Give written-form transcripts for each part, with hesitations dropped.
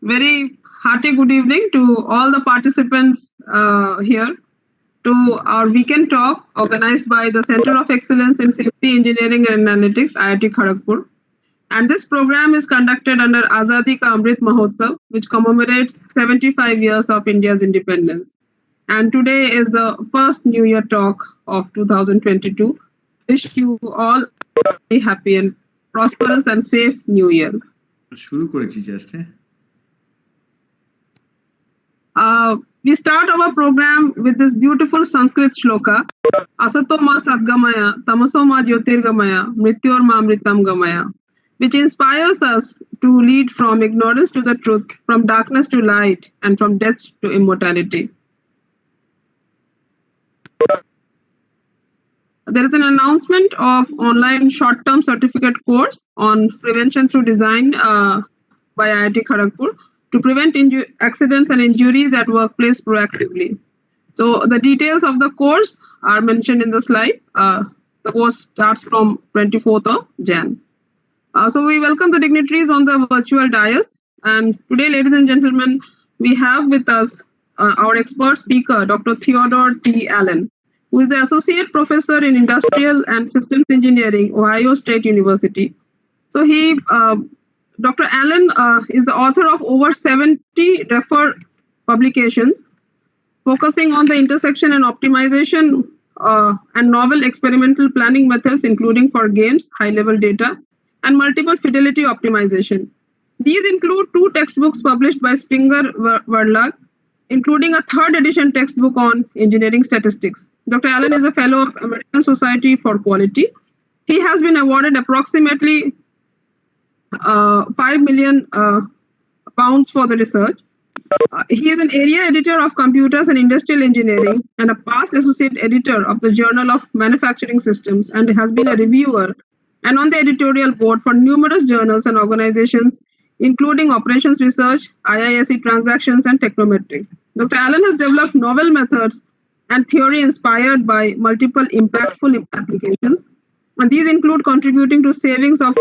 very hearty good evening to all the participants here to our weekend talk organized by the Center of Excellence in Safety Engineering and Analytics, IIT Kharagpur. And this program is conducted under Azadi Ka Amrit Mahotsav, which commemorates 75 years of India's independence. And today is the first New Year talk of 2022. Wish you all a very happy and prosperous and safe New Year. We start our program with this beautiful Sanskrit shloka, Asato ma sadgamaya, tamaso ma jyotirgamaya, mrityor ma amritam gamaya, which inspires us to lead from ignorance to the truth, from darkness to light, and from death to immortality. There is an announcement of online short-term certificate course on prevention through design by IIT Kharagpur to prevent accidents and injuries at workplace proactively. So the details of the course are mentioned in the slide. The course starts from 24th of Jan. So we welcome the dignitaries on the virtual dais. And today, ladies and gentlemen, we have with us our expert speaker, Dr. Theodore T. Allen, who is the Associate Professor in Industrial and Systems Engineering, Ohio State University. So Dr. Allen is the author of over 70 referred publications, focusing on the intersection and optimization and novel experimental planning methods, including for games, high-level data, and multiple fidelity optimization. These include 2 textbooks published by Springer Verlag, including a 3rd edition textbook on engineering statistics. Dr. Allen is a fellow of American Society for Quality. He has been awarded approximately 5 million pounds for the research. He is an area editor of computers and industrial engineering and a past associate editor of the Journal of Manufacturing Systems, and has been a reviewer and on the editorial board for numerous journals and organizations, including Operations Research, IISE Transactions, and Technometrics. Dr. Allen has developed novel methods and theory inspired by multiple impactful applications. And these include contributing to savings of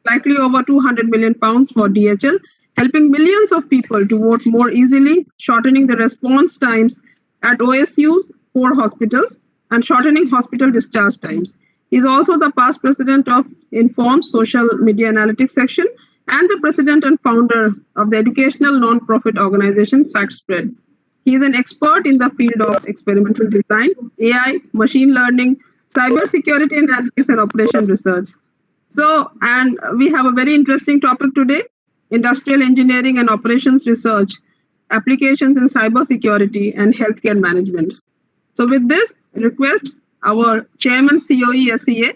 likely over 200 million pounds for DHL, helping millions of people to vote more easily, shortening the response times at OSU's 4 hospitals, and shortening hospital discharge times. He is also the past president of Informed Social Media Analytics Section and the president and founder of the educational non-profit organization FactSpread. He is an expert in the field of experimental design, AI, machine learning, cybersecurity analytics, and operation research. So, and we have a very interesting topic today, industrial engineering and operations research, applications in cybersecurity and healthcare management. So with this, request our chairman CoE-SEA,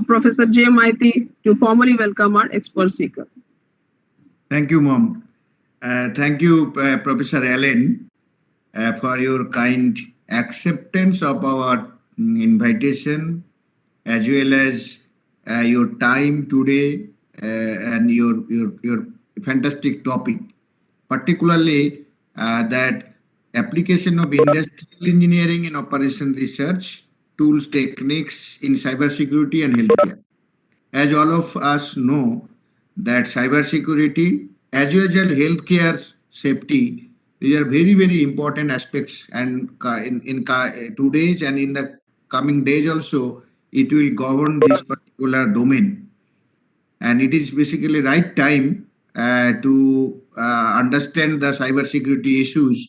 Professor J. Maiti, to formally welcome our expert speaker. Thank you, Mom. Thank you, Professor Allen, for your kind acceptance of our invitation, as well as your time today and your fantastic topic, particularly that application of industrial engineering and operation research tools, techniques in cybersecurity and healthcare. As all of us know, that cybersecurity, as well as healthcare safety, these are very, very important aspects. And in today's and in the coming days also, it will govern this particular domain. And it is basically right time to understand the cybersecurity issues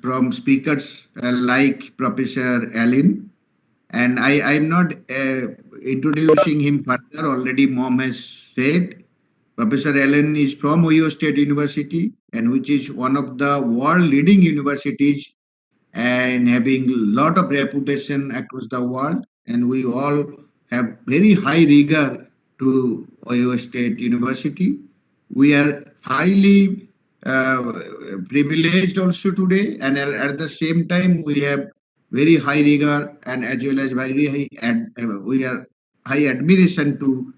from speakers like Professor Allen. And I'm not introducing him further. Already Mom has said Professor Allen is from Ohio State University, and which is one of the world leading universities and having a lot of reputation across the world. And we all have very high rigor to Ohio State University. We are highly privileged also today, and at the same time we have very high rigor and as well as very high we are high admiration to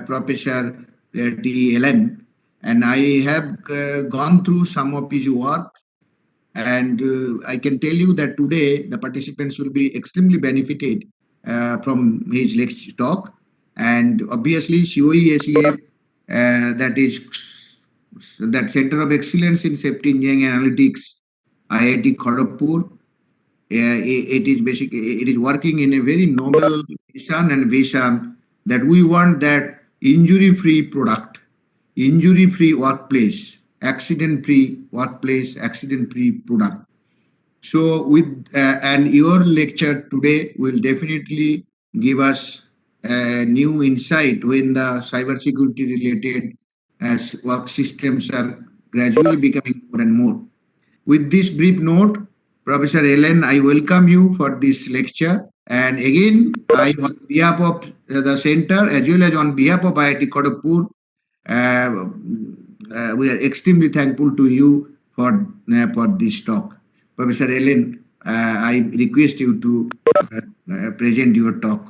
Professor T. Allen, and I have gone through some of his work, and I can tell you that today the participants will be extremely benefited from his lecture talk. And obviously CoE-SEA that Center of Excellence in Safety Engineering Analytics, IIT Kharagpur. It is working in a very noble mission and vision that we want that injury-free product, injury-free workplace, accident-free workplace, accident-free product. So and your lecture today will definitely give us a new insight when the cybersecurity related work systems are gradually becoming more and more. With this brief note, Professor Ellen, I welcome you for this lecture. And again, on behalf of the center as well as on behalf of IIT Kharagpur, we are extremely thankful to you for this talk. Professor Ellen, I request you to present your talk.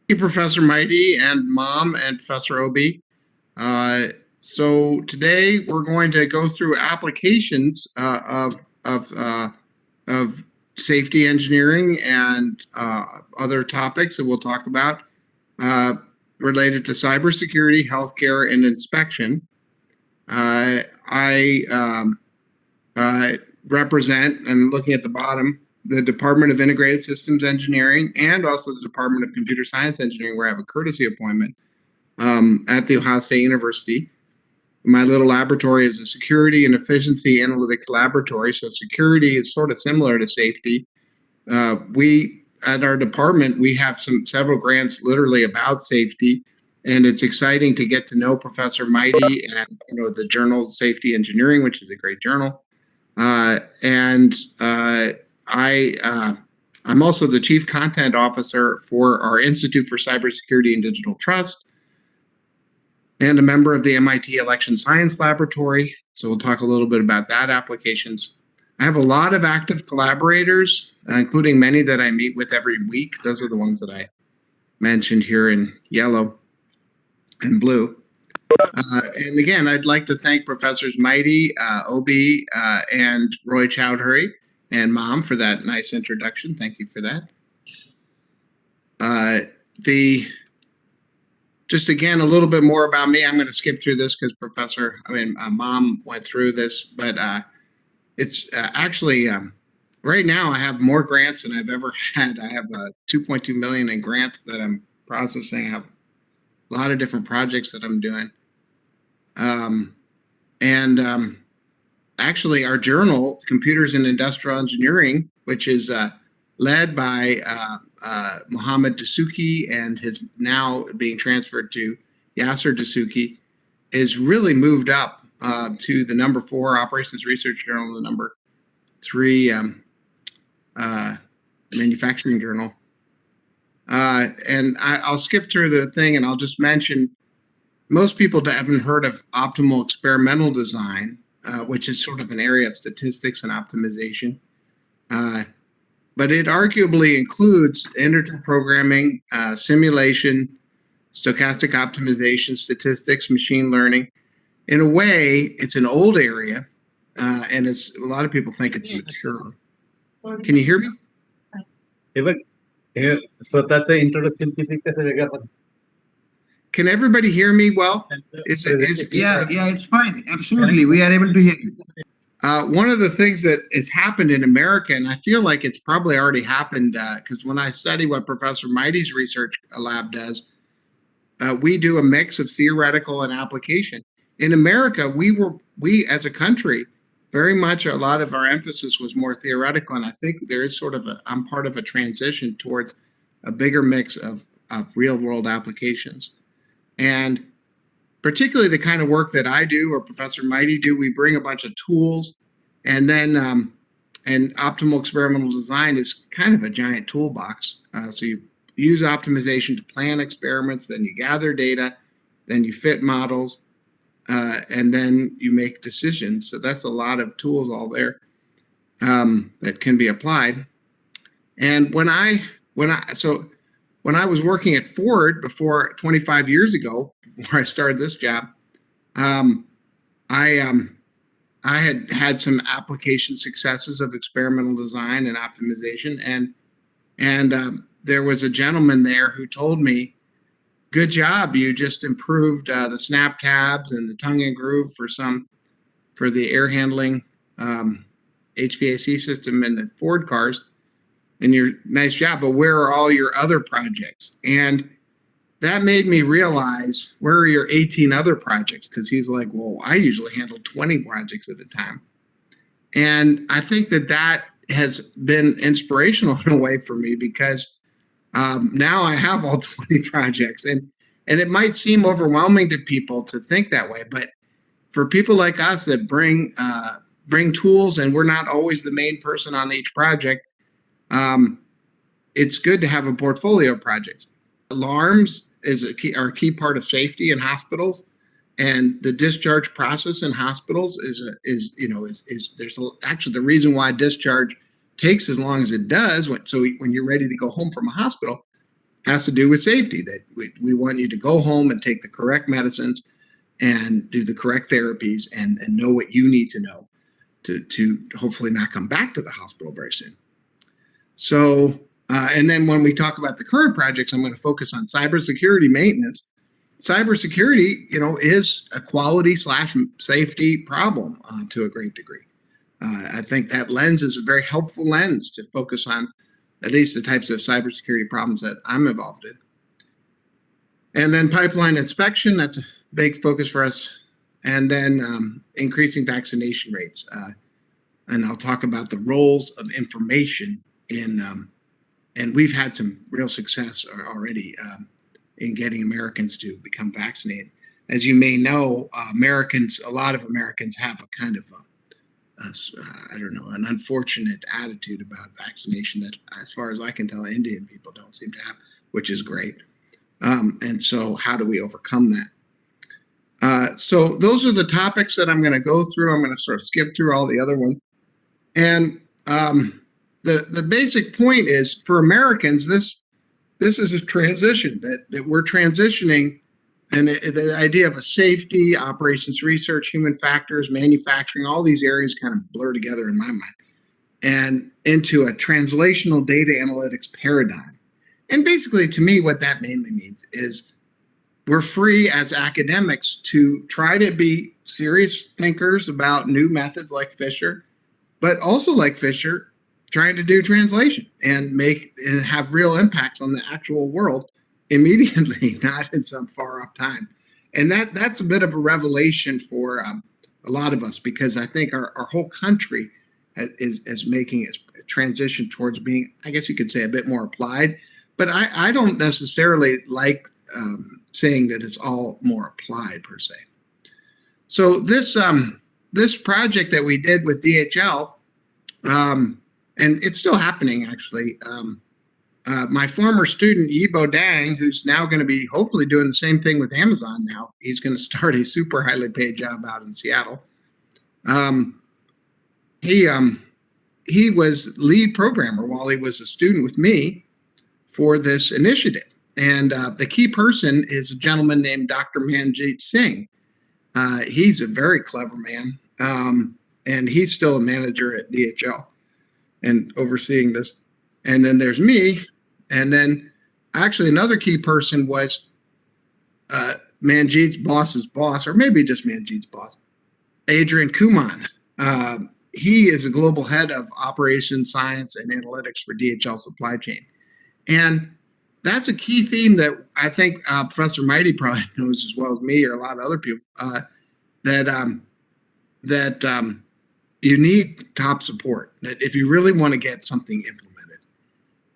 Thank you, Professor Mighty and Mom and Professor Obi. So today we're going to go through applications of safety engineering and other topics that we'll talk about related to cybersecurity, healthcare, and inspection. I represent, and looking at the bottom, the Department of Integrated Systems Engineering and also the Department of Computer Science Engineering, where I have a courtesy appointment at The Ohio State University. My little laboratory is a security and efficiency analytics laboratory. So security is sort of similar to safety. We, at our department, we have several grants literally about safety. And it's exciting to get to know Professor Mighty and the journal Safety Engineering, which is a great journal. I'm also the Chief Content Officer for our Institute for Cybersecurity and Digital Trust, and a member of the MIT Election Science Laboratory. So we'll talk a little bit about that applications. I have a lot of active collaborators, including many that I meet with every week. Those are the ones that I mentioned here in yellow and blue. And again, I'd like to thank Professors Mighty, Obi, and Roy Chowdhury, and Mom for that nice introduction. Thank you for that. Just again, a little bit more about me. I'm going to skip through this because Mom went through this, but it's actually right now I have more grants than I've ever had. I have 2.2 million in grants that I'm processing. I have a lot of different projects that I'm doing. Actually, our journal, Computers and Industrial Engineering, which is led by Mohammed Dasuki and is now being transferred to Yasser Dasuki, is really moved up to the number 4 Operations Research Journal, the number 3 Manufacturing Journal. And I'll skip through the thing and I'll just mention, most people haven't heard of optimal experimental design, which is sort of an area of statistics and optimization. But it arguably includes integer programming, simulation, stochastic optimization, statistics, machine learning. In a way, it's an old area, and a lot of people think it's mature. Can you hear me? स्वतःचं introduction किती कसं वेगळ्या Can everybody hear me well? Yeah, it's fine. Absolutely. We are able to hear you. One of the things that has happened in America, and I feel like it's probably already happened, because when I study what Professor Mighty's research lab does, we do a mix of theoretical and application. In America, we as a country, very much a lot of our emphasis was more theoretical, and I think there is I'm part of a transition towards a bigger mix of real world applications. And particularly the kind of work that I do or Professor Mighty do, we bring a bunch of tools, and then and optimal experimental design is kind of a giant toolbox. So you use optimization to plan experiments, then you gather data, then you fit models, and then you make decisions. So that's a lot of tools all there that can be applied. And when I was working at Ford before 25 years ago, before I started this job, I had some application successes of experimental design and optimization, and there was a gentleman there who told me good job. You just improved the snap tabs and the tongue and groove for the air handling HVAC system in the Ford cars. And nice job. But where are all your other projects? And that made me realize, where are your 18 other projects? Because he's like, well, I usually handle 20 projects at a time. And I think that has been inspirational in a way for me, because now I have all 20 projects. And it might seem overwhelming to people to think that way, but for people like us that bring tools, and we're not always the main person on each project, it's good to have a portfolio of projects. Alarms are a key part of safety in hospitals, and the discharge process in hospitals actually the reason why discharge takes as long as it does. When you're ready to go home from a hospital, has to do with safety. That we want you to go home and take the correct medicines and do the correct therapies and know what you need to know to hopefully not come back to the hospital very soon. So, and then when we talk about the current projects, I'm going to focus on cybersecurity maintenance. Cybersecurity, is a quality/safety problem to a great degree. I think that lens is a very helpful lens to focus on at least the types of cybersecurity problems that I'm involved in. And then pipeline inspection, that's a big focus for us. And then increasing vaccination rates. And I'll talk about the roles of information and we've had some real success already in getting Americans to become vaccinated. As you may know, a lot of Americans have a kind of an unfortunate attitude about vaccination that, as far as I can tell, Indian people don't seem to have, which is great. And so how do we overcome that? So those are the topics that I'm going to go through. I'm going to sort of skip through all the other ones. And the basic point is, for Americans, this is a transition that we're transitioning, and the idea of a safety, operations research, human factors, manufacturing, all these areas kind of blur together in my mind, and into a translational data analytics paradigm. And basically, to me, what that mainly means is we're free as academics to try to be serious thinkers about new methods like Fisher, but also like Fisher, trying to do translation and have real impacts on the actual world immediately, not in some far off time. And that's a bit of a revelation for a lot of us, because I think our whole country is making a transition towards being, I guess you could say, a bit more applied. But I don't necessarily like saying that it's all more applied per se. So this project that we did with DHL, and it's still happening, actually. My former student, Yibo Dang, who's now going to be hopefully doing the same thing with Amazon now. He's going to start a super highly paid job out in Seattle. He was lead programmer while he was a student with me for this initiative. And the key person is a gentleman named Dr. Manjeet Singh. He's a very clever man, and he's still a manager at DHL and overseeing this. And then there's me. And then actually another key person was Manjeet's boss's boss, or maybe just Manjeet's boss, Adrian Kuman. He is a global head of operations, science, and analytics for DHL supply chain. And that's a key theme that I think Professor Mighty probably knows as well as me, or a lot of other people, that you need top support. That if you really want to get something implemented,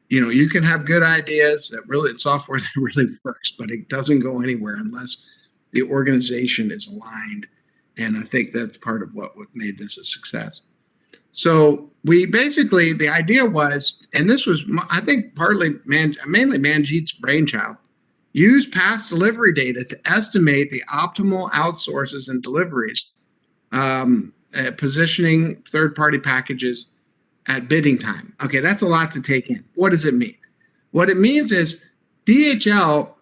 you can have good ideas software that really works, but it doesn't go anywhere unless the organization is aligned. And I think that's part of what made this a success. So the idea was, and this was, I think, mainly Manjeet's brainchild, use past delivery data to estimate the optimal outsources and deliveries, positioning third-party packages at bidding time. Okay, that's a lot to take in. What does it mean? What it means is DHL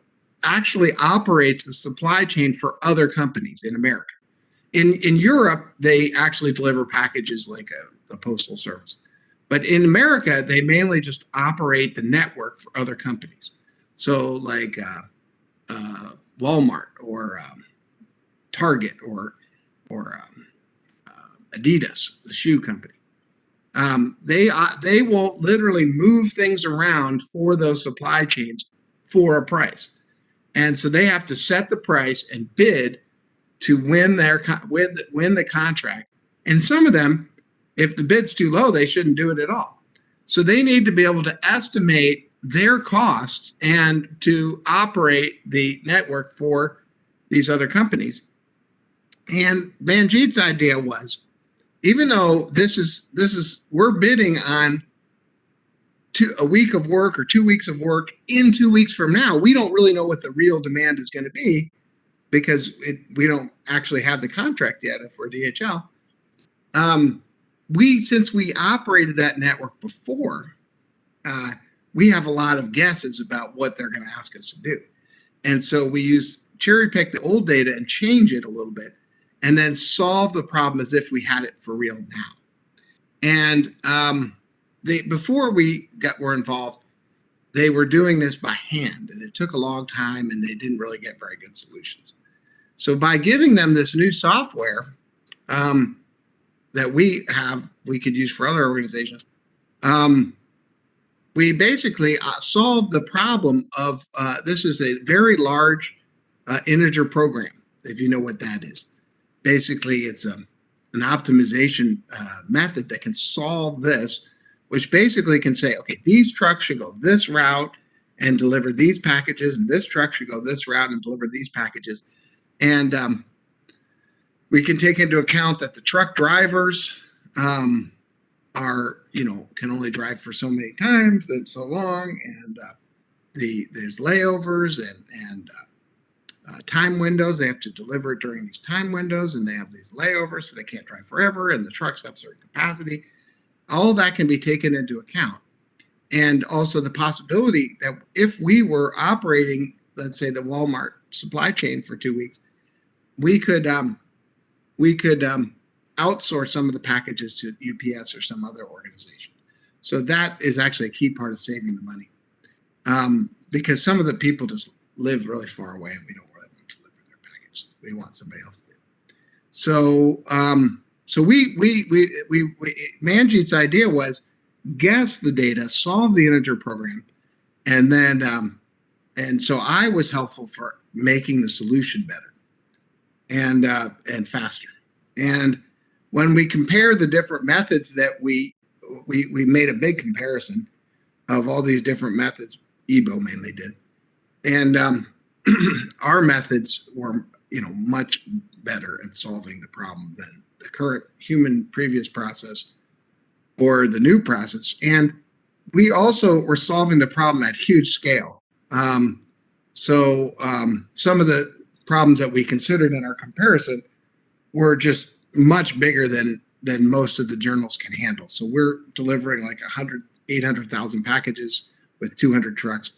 actually operates the supply chain for other companies in America. In Europe, they actually deliver packages like a postal service. But in America, they mainly just operate the network for other companies. So like Walmart or Target or Adidas, the shoe company. They will literally move things around for those supply chains for a price, and so they have to set the price and bid to win the contract. And some of them, if the bid's too low, they shouldn't do it at all. So they need to be able to estimate their costs and to operate the network for these other companies. And Manjeet's idea was, even though we're bidding on a week of work or 2 weeks of work in 2 weeks from now, we don't really know what the real demand is going to be because we don't actually have the contract yet for DHL. Since we operated that network before, we have a lot of guesses about what they're going to ask us to do. And so we cherry pick the old data and change it a little bit and then solve the problem as if we had it for real now. And before we were involved, they were doing this by hand, and it took a long time, and they didn't really get very good solutions. So by giving them this new software that we could use for other organizations, we basically solved the problem of this is a very large integer program, if you know what that is. Basically, it's an optimization method that can solve this, which basically can say, okay, these trucks should go this route and deliver these packages, and this truck should go this route and deliver these packages. And we can take into account that the truck drivers can only drive for so many times and so long, and there's layovers and time windows. They have to deliver it during these time windows, and they have these layovers, so they can't drive forever, and the trucks have certain capacity. All that can be taken into account. And also the possibility that if we were operating, let's say, the Walmart supply chain for 2 weeks, we could outsource some of the packages to UPS or some other organization. So that is actually a key part of saving the money, because some of the people just live really far away, and we don't really want to deliver their package. We want somebody else to do. So Manjeet's idea was guess the data, solve the integer program, and then and so I was helpful for making the solution better and faster. And when we compared the different methods that we made a big comparison of all these different methods, EBO mainly did, and our methods were much better at solving the problem than the current human previous process or the new process. And we also were solving the problem at huge scale. So some of the problems that we considered in our comparison were just much bigger than most of the journals can handle. So we're delivering like 800,000 packages with 200 trucks.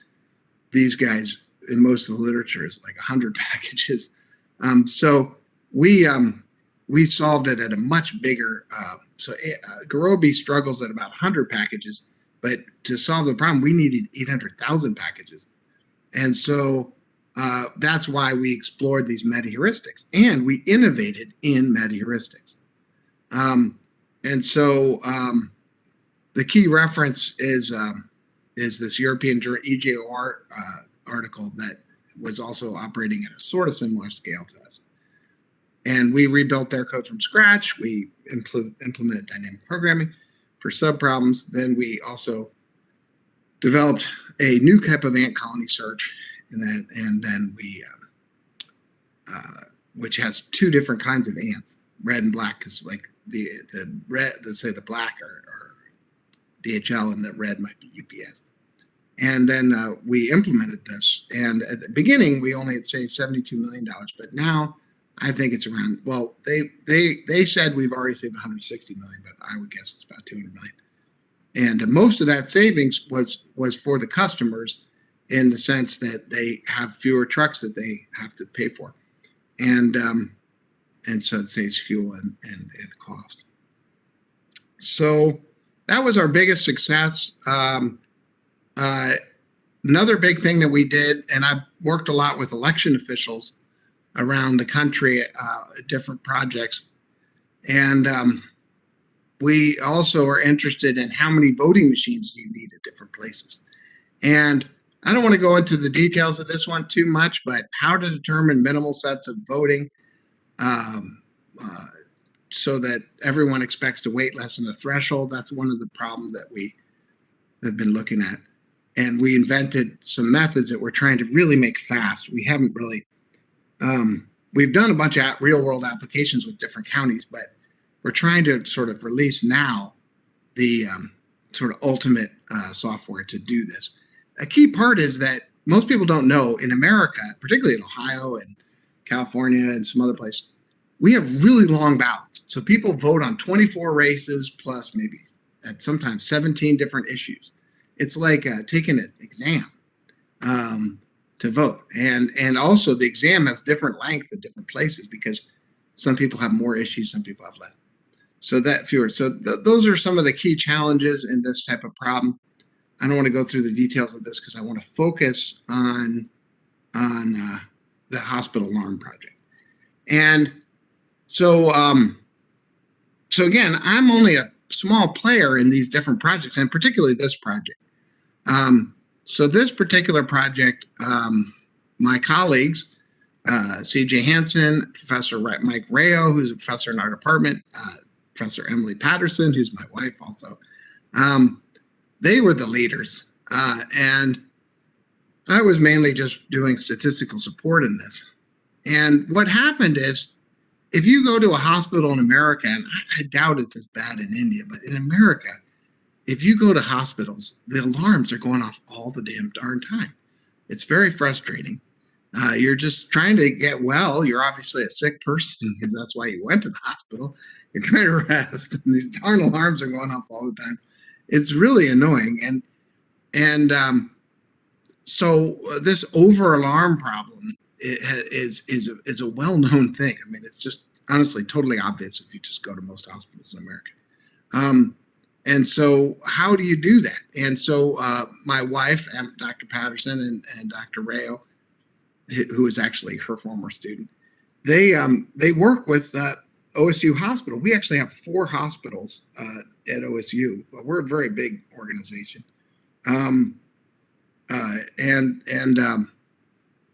These guys, in most of the literature, is like 100 packages. So we solved it at a much bigger. So Garobi struggles at about 100 packages, but to solve the problem, we needed 800,000 packages. And so that's why we explored these meta-heuristics, and we innovated in meta-heuristics. And so the key reference is this European IEOR article that was also operating at a sort of similar scale to us. And we rebuilt their code from scratch. We implemented dynamic programming for subproblems. Then we also developed a new type of ant colony search, and then we, which has two different kinds of ants, red and black, because like the red, let's say the black are DHL, and the red might be UPS. And then we implemented this, and at the beginning we only had saved $72 million, but now I think it's around. Well, they said we've already saved 160 million, but I would guess it's about 200 million. And most of that savings was for the customers, in the sense that they have fewer trucks that they have to pay for, and so it saves fuel and cost. So that was our biggest success. another big thing that we did, and I've worked a lot with election officials around the country, different projects, and we also are interested in how many voting machines do you need at different places. And I don't want to go into the details of this one too much, but how to determine minimal sets of voting so that everyone expects to wait less than the threshold. That's one of the problems that we have been looking at. And we invented some methods that we're trying to really make fast. We haven't really, we've done a bunch of real world applications with different counties, but we're trying to sort of release now the sort of ultimate software to do this. A key part is that most people don't know in America, particularly in Ohio and California and some other places, we have really long ballots. So people vote on 24 races plus maybe at sometimes 17 different issues. It's like taking an exam to vote. And also the exam has different length at different places because some people have more issues, some people have less. So that fewer. So those are some of the key challenges in this type of problem. I don't want to go through the details of this because I want to focus on the hospital alarm project. And so again, I'm only a small player in these different projects, and particularly this project. So this particular project, my colleagues, C.J. Hansen, Professor Mike Rayo, who's a professor in our department, Professor Emily Patterson, who's my wife also, they were the leaders. And I was mainly just doing statistical support in this. And what happened is, if you go to a hospital in America, and I doubt it's as bad in India, but in America, if you go to hospitals, the alarms are going off all the damn darn time. It's very frustrating. You're just trying to get well. You're obviously a sick person because that's why you went to the hospital. You're trying to rest, and these darn alarms are going off all the time. It's really annoying. So this over alarm problem is a well-known thing. I mean, it's just honestly totally obvious if you just go to most hospitals in America. And so how do you do that? And so my wife, Dr. Patterson and Dr. Rayo, who is actually her former student, they work with OSU Hospital. We actually have 4 hospitals at OSU. We're a very big organization.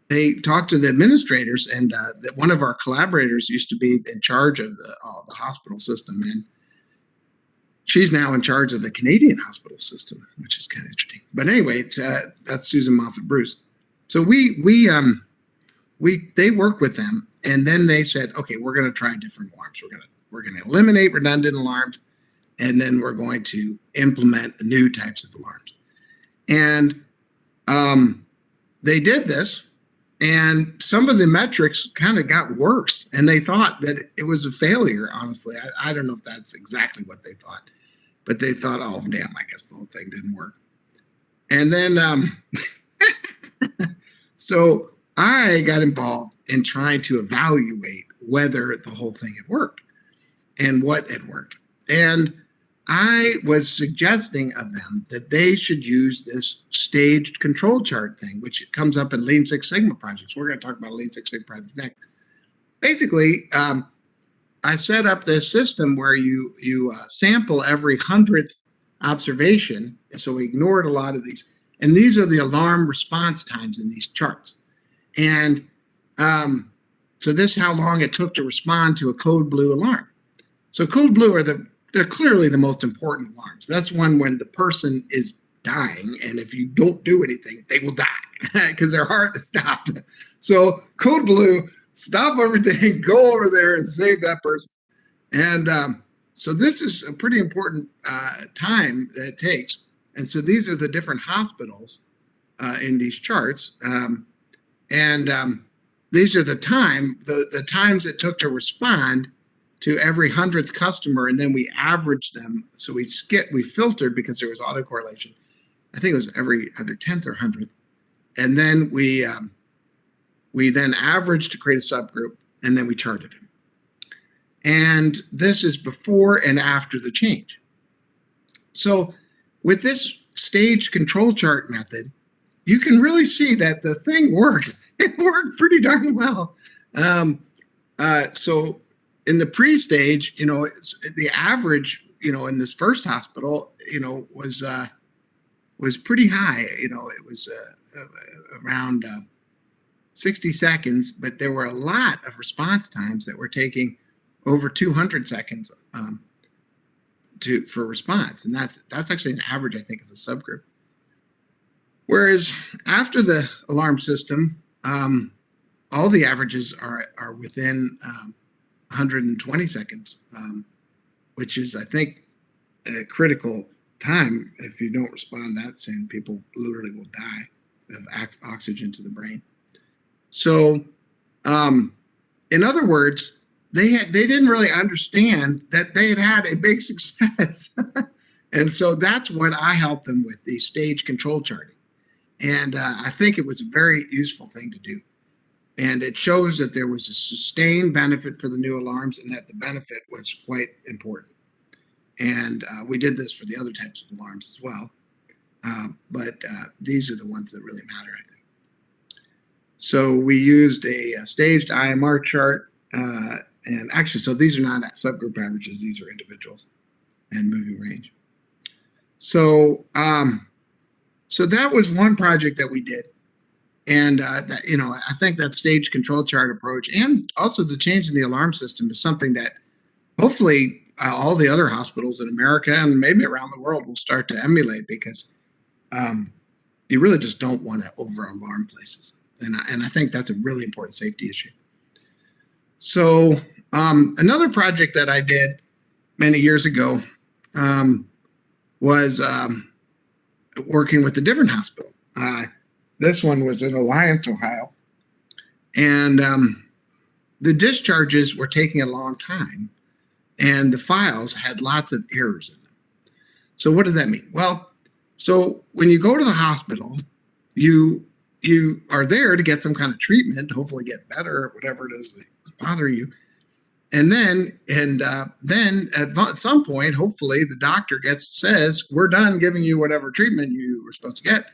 They talked to the administrators, and that one of our collaborators used to be in charge of the hospital system, and she's now in charge of the Canadian hospital system, which is kind of interesting. But anyway, that's Susan Moffett-Bruce. So they work with them, and then they said, okay, we're going to try different alarms. We're going to eliminate redundant alarms, and then we're going to implement new types of alarms. And they did this, and some of the metrics kind of got worse, and they thought that it was a failure. Honestly, I don't know if that's exactly what they thought, but they thought, oh damn, I guess the whole thing didn't work. And then so I got involved in trying to evaluate whether the whole thing had worked and what had worked. And I was suggesting of them that they should use this staged control chart thing, which comes up in Lean Six Sigma projects. We're going to talk about a Lean Six Sigma project next. Basically, I set up this system where you sample every 100th observation. So we ignored a lot of these. And these are the alarm response times in these charts. And so this is how long it took to respond to a code blue alarm. So code blue they're clearly the most important alarms. That's one when the person is dying, and if you don't do anything, they will die because their heart is stopped. So code blue, stop everything, go over there and save that person. And so this is a pretty important time that it takes. And so these are the different hospitals in these charts. These are the times it took to respond to every 100th customer, and then we averaged them. So we filtered because there was autocorrelation. I think it was every either 10th or 100th. And then we then averaged to create a subgroup, and then we charted it. And this is before and after the change. So with this staged control chart method, you can really see that the thing works. It worked pretty darn well. So in the pre-stage, the average, in this first hospital, was pretty high. It was around 60 seconds, but there were a lot of response times that were taking over 200 seconds for response, and that's actually an average, I think, of the subgroup. Whereas after the alarm system, all the averages are within 120 seconds, which is, I think, a critical time. If you don't respond that soon, people literally will die of oxygen to the brain. So, in other words, they didn't really understand that they had a big success. And so that's what I helped them with, the stage control charting. And I think it was a very useful thing to do. And it shows that there was a sustained benefit for the new alarms and that the benefit was quite important. And we did this for the other types of alarms as well. But these are the ones that really matter, I think. So we used a staged IMR chart. And actually, so these are not subgroup averages. These are individuals and moving range. So, so that was one project that we did. And, I think that stage control chart approach and also the change in the alarm system is something that hopefully all the other hospitals in America and maybe around the world will start to emulate, because you really just don't want to over-alarm places. And I think that's a really important safety issue. So another project that I did many years ago was working with a different hospital. This one was in Alliance, Ohio. And the discharges were taking a long time, and the files had lots of errors in them. So what does that mean? Well, so when you go to the hospital, you are there to get some kind of treatment, hopefully get better at whatever it is that's bothering you. And then at some point, hopefully the doctor says, we're done giving you whatever treatment you were supposed to get.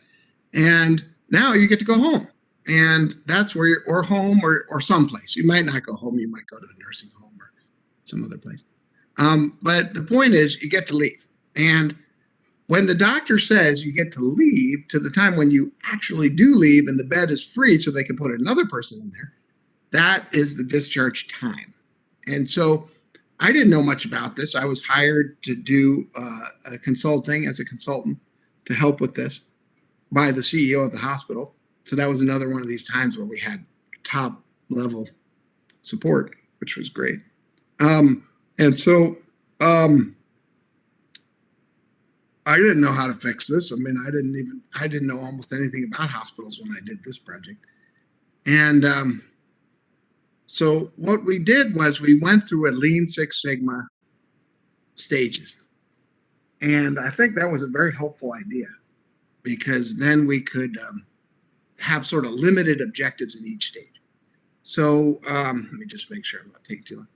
And now you get to go home. And that's where or home or someplace. You might not go home. You might go to a nursing home or some other place. But the point is you get to leave. And when the doctor says you get to leave to the time when you actually do leave and the bed is free so they can put another person in there, that is the discharge time. And so I didn't know much about this. I was hired to do consulting as a consultant to help with this by the CEO of the hospital. So that was another one of these times where we had top level support, which was great. And so I didn't know how to fix this. I mean, I didn't know almost anything about hospitals when I did this project. And so what we did was we went through a Lean Six Sigma stages. And I think that was a very helpful idea, because then we could have sort of limited objectives in each stage. So let me just make sure I'm not taking too long.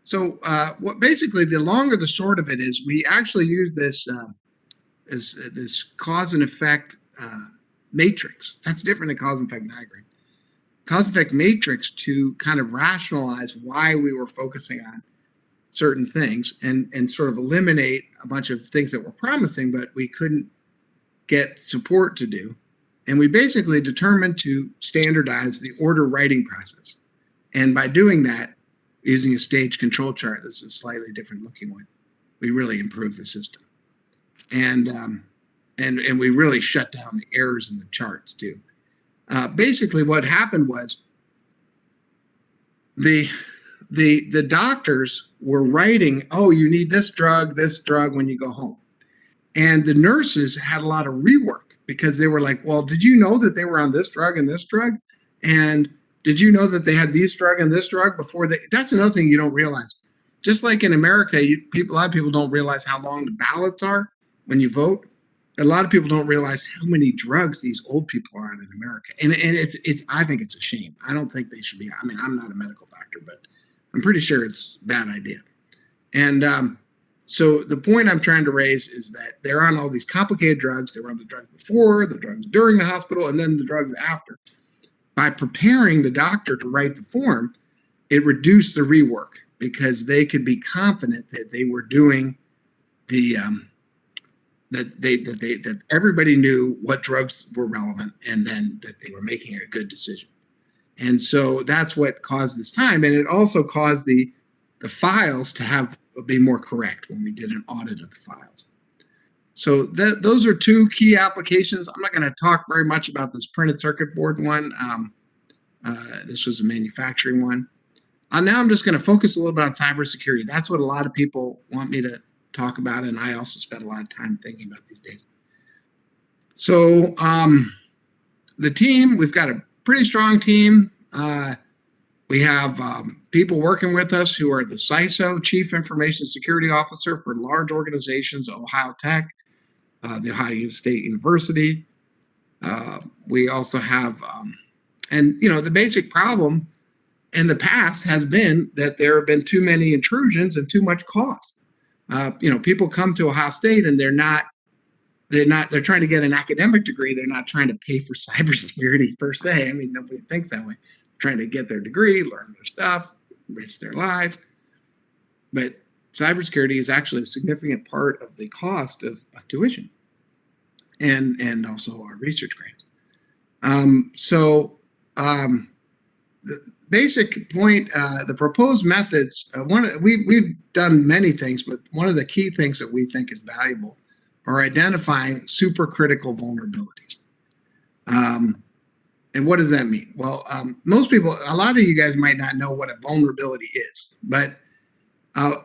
So what basically the longer the short of it is, we actually use this this cause and effect matrix. That's different than cause and effect diagram. Cause and effect matrix to kind of rationalize why we were focusing on certain things and sort of eliminate a bunch of things that were promising, but we couldn't get support to do. And we basically determined to standardize the order writing process. And by doing that, using a stage control chart, this is a slightly different looking one, we really improved the system. And we really shut down the errors in the charts too. Basically what happened was the doctors were writing, oh, you need this drug when you go home. And the nurses had a lot of rework, because they were like, well, did you know that they were on this drug and this drug? And did you know that they had this drug and this drug before that's another thing you don't realize. Just like in America, a lot of people don't realize how long the ballots are when you vote. A lot of people don't realize how many drugs these old people are on in America. And it's I think it's a shame. I don't think they should be. I mean, I'm not a medical doctor, but I'm pretty sure it's a bad idea. And So the point I'm trying to raise is that they're on all these complicated drugs. They were on the drugs before, the drugs during the hospital, and then the drugs after. By preparing the doctor to write the form, it reduced the rework because they could be confident that they were doing the that everybody knew what drugs were relevant, and then that they were making a good decision. And so that's what caused this time, and it also caused the files to be more correct when we did an audit of the files. So those are two key applications. I'm not going to talk very much about this printed circuit board one. This was a manufacturing one. Now I'm just going to focus a little bit on cybersecurity. That's what a lot of people want me to talk about, and I also spend a lot of time thinking about these days. So the team, we've got a pretty strong team. We have people working with us who are the CISO, Chief Information Security Officer for large organizations, Ohio Tech, the Ohio State University. We also have, and the basic problem in the past has been that there have been too many intrusions and too much cost. People come to Ohio State and they're trying to get an academic degree. They're not trying to pay for cybersecurity per se. I mean, nobody thinks that way. They're trying to get their degree, learn their stuff, enrich their lives. But cybersecurity is actually a significant part of the cost of tuition and also our research grants. The basic point, the proposed methods, we've done many things, but one of the key things that we think is valuable are identifying supercritical vulnerabilities. And what does that mean? Well, most people, a lot of you guys might not know what a vulnerability is, but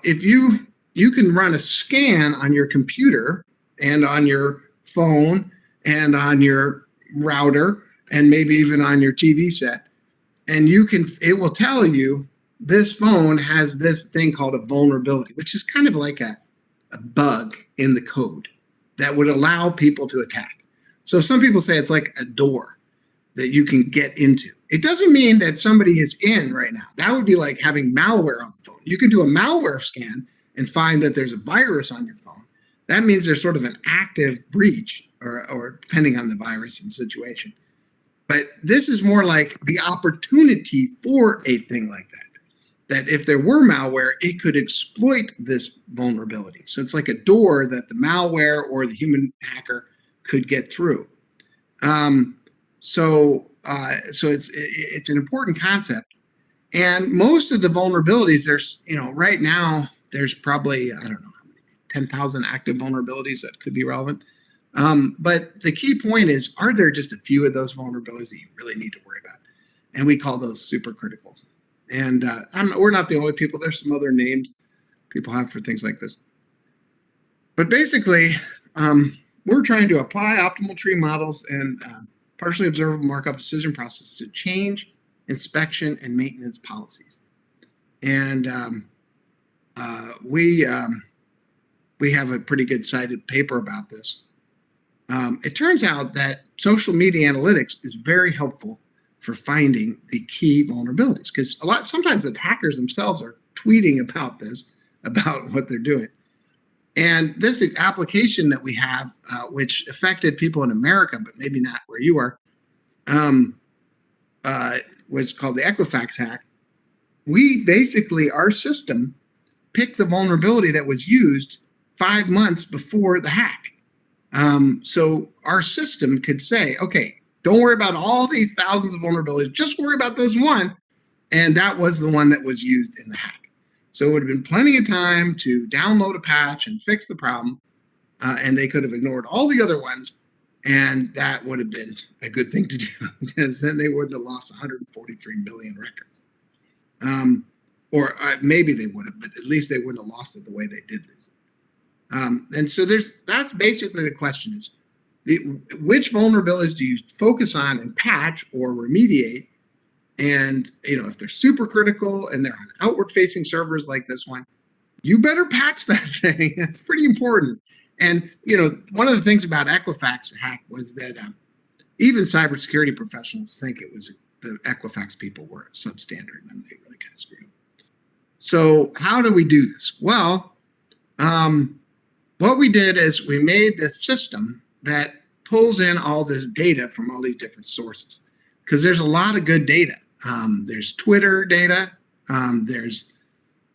if you can run a scan on your computer and on your phone and on your router and maybe even on your TV set, and it will tell you this phone has this thing called a vulnerability, which is kind of like a bug in the code that would allow people to attack. So some people say it's like a door that you can get into. It doesn't mean that somebody is in right now. That would be like having malware on the phone. You can do a malware scan and find that there's a virus on your phone. That means there's sort of an active breach or depending on the virus and the situation. But this is more like the opportunity for a thing like that. That if there were malware, it could exploit this vulnerability. So it's like a door that the malware or the human hacker could get through. So it's an important concept. And most of the vulnerabilities, right now, there's probably, I don't know how many, 10,000 active vulnerabilities that could be relevant. But the key point is, are there just a few of those vulnerabilities that you really need to worry about? And we call those supercriticals. And we're not the only people. There's some other names people have for things like this. But basically, we're trying to apply optimal tree models and partially observable Markov decision process to change inspection and maintenance policies. And we have a pretty good cited paper about this. It turns out that social media analytics is very helpful for finding the key vulnerabilities, because sometimes the attackers themselves are tweeting about what they're doing. And this application that we have, which affected people in America, but maybe not where you are, was called the Equifax Hack. Our system picked the vulnerability that was used 5 months before the hack. So our system could say, okay, don't worry about all these thousands of vulnerabilities, just worry about this one. And that was the one that was used in the hack. So it would have been plenty of time to download a patch and fix the problem. And they could have ignored all the other ones. And that would have been a good thing to do, because then they wouldn't have lost 143 million records. Or maybe they would have, but at least they wouldn't have lost it the way they did lose it. And so that's basically the question is, which vulnerabilities do you focus on and patch or remediate? And, if they're super critical and they're on outward facing servers like this one, you better patch that thing. That's pretty important. And, one of the things about Equifax Hack was that even cybersecurity professionals think it was the Equifax people were substandard, and they really kind of screwed. So how do we do this? Well, What we did is we made this system that pulls in all this data from all these different sources, because there's a lot of good data. There's Twitter data. There's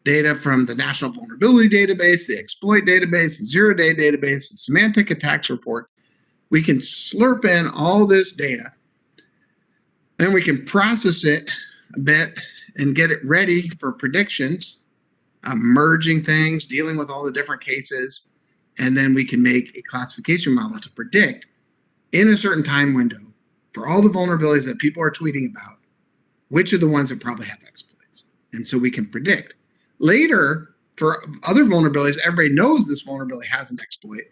data from the National Vulnerability Database, the Exploit Database, the Zero Day Database, the Semantic Attacks Report. We can slurp in all this data, and we can process it a bit and get it ready for predictions, merging things, dealing with all the different cases, and then we can make a classification model to predict in a certain time window for all the vulnerabilities that people are tweeting about, which are the ones that probably have exploits. And so we can predict. Later, for other vulnerabilities, everybody knows this vulnerability has an exploit.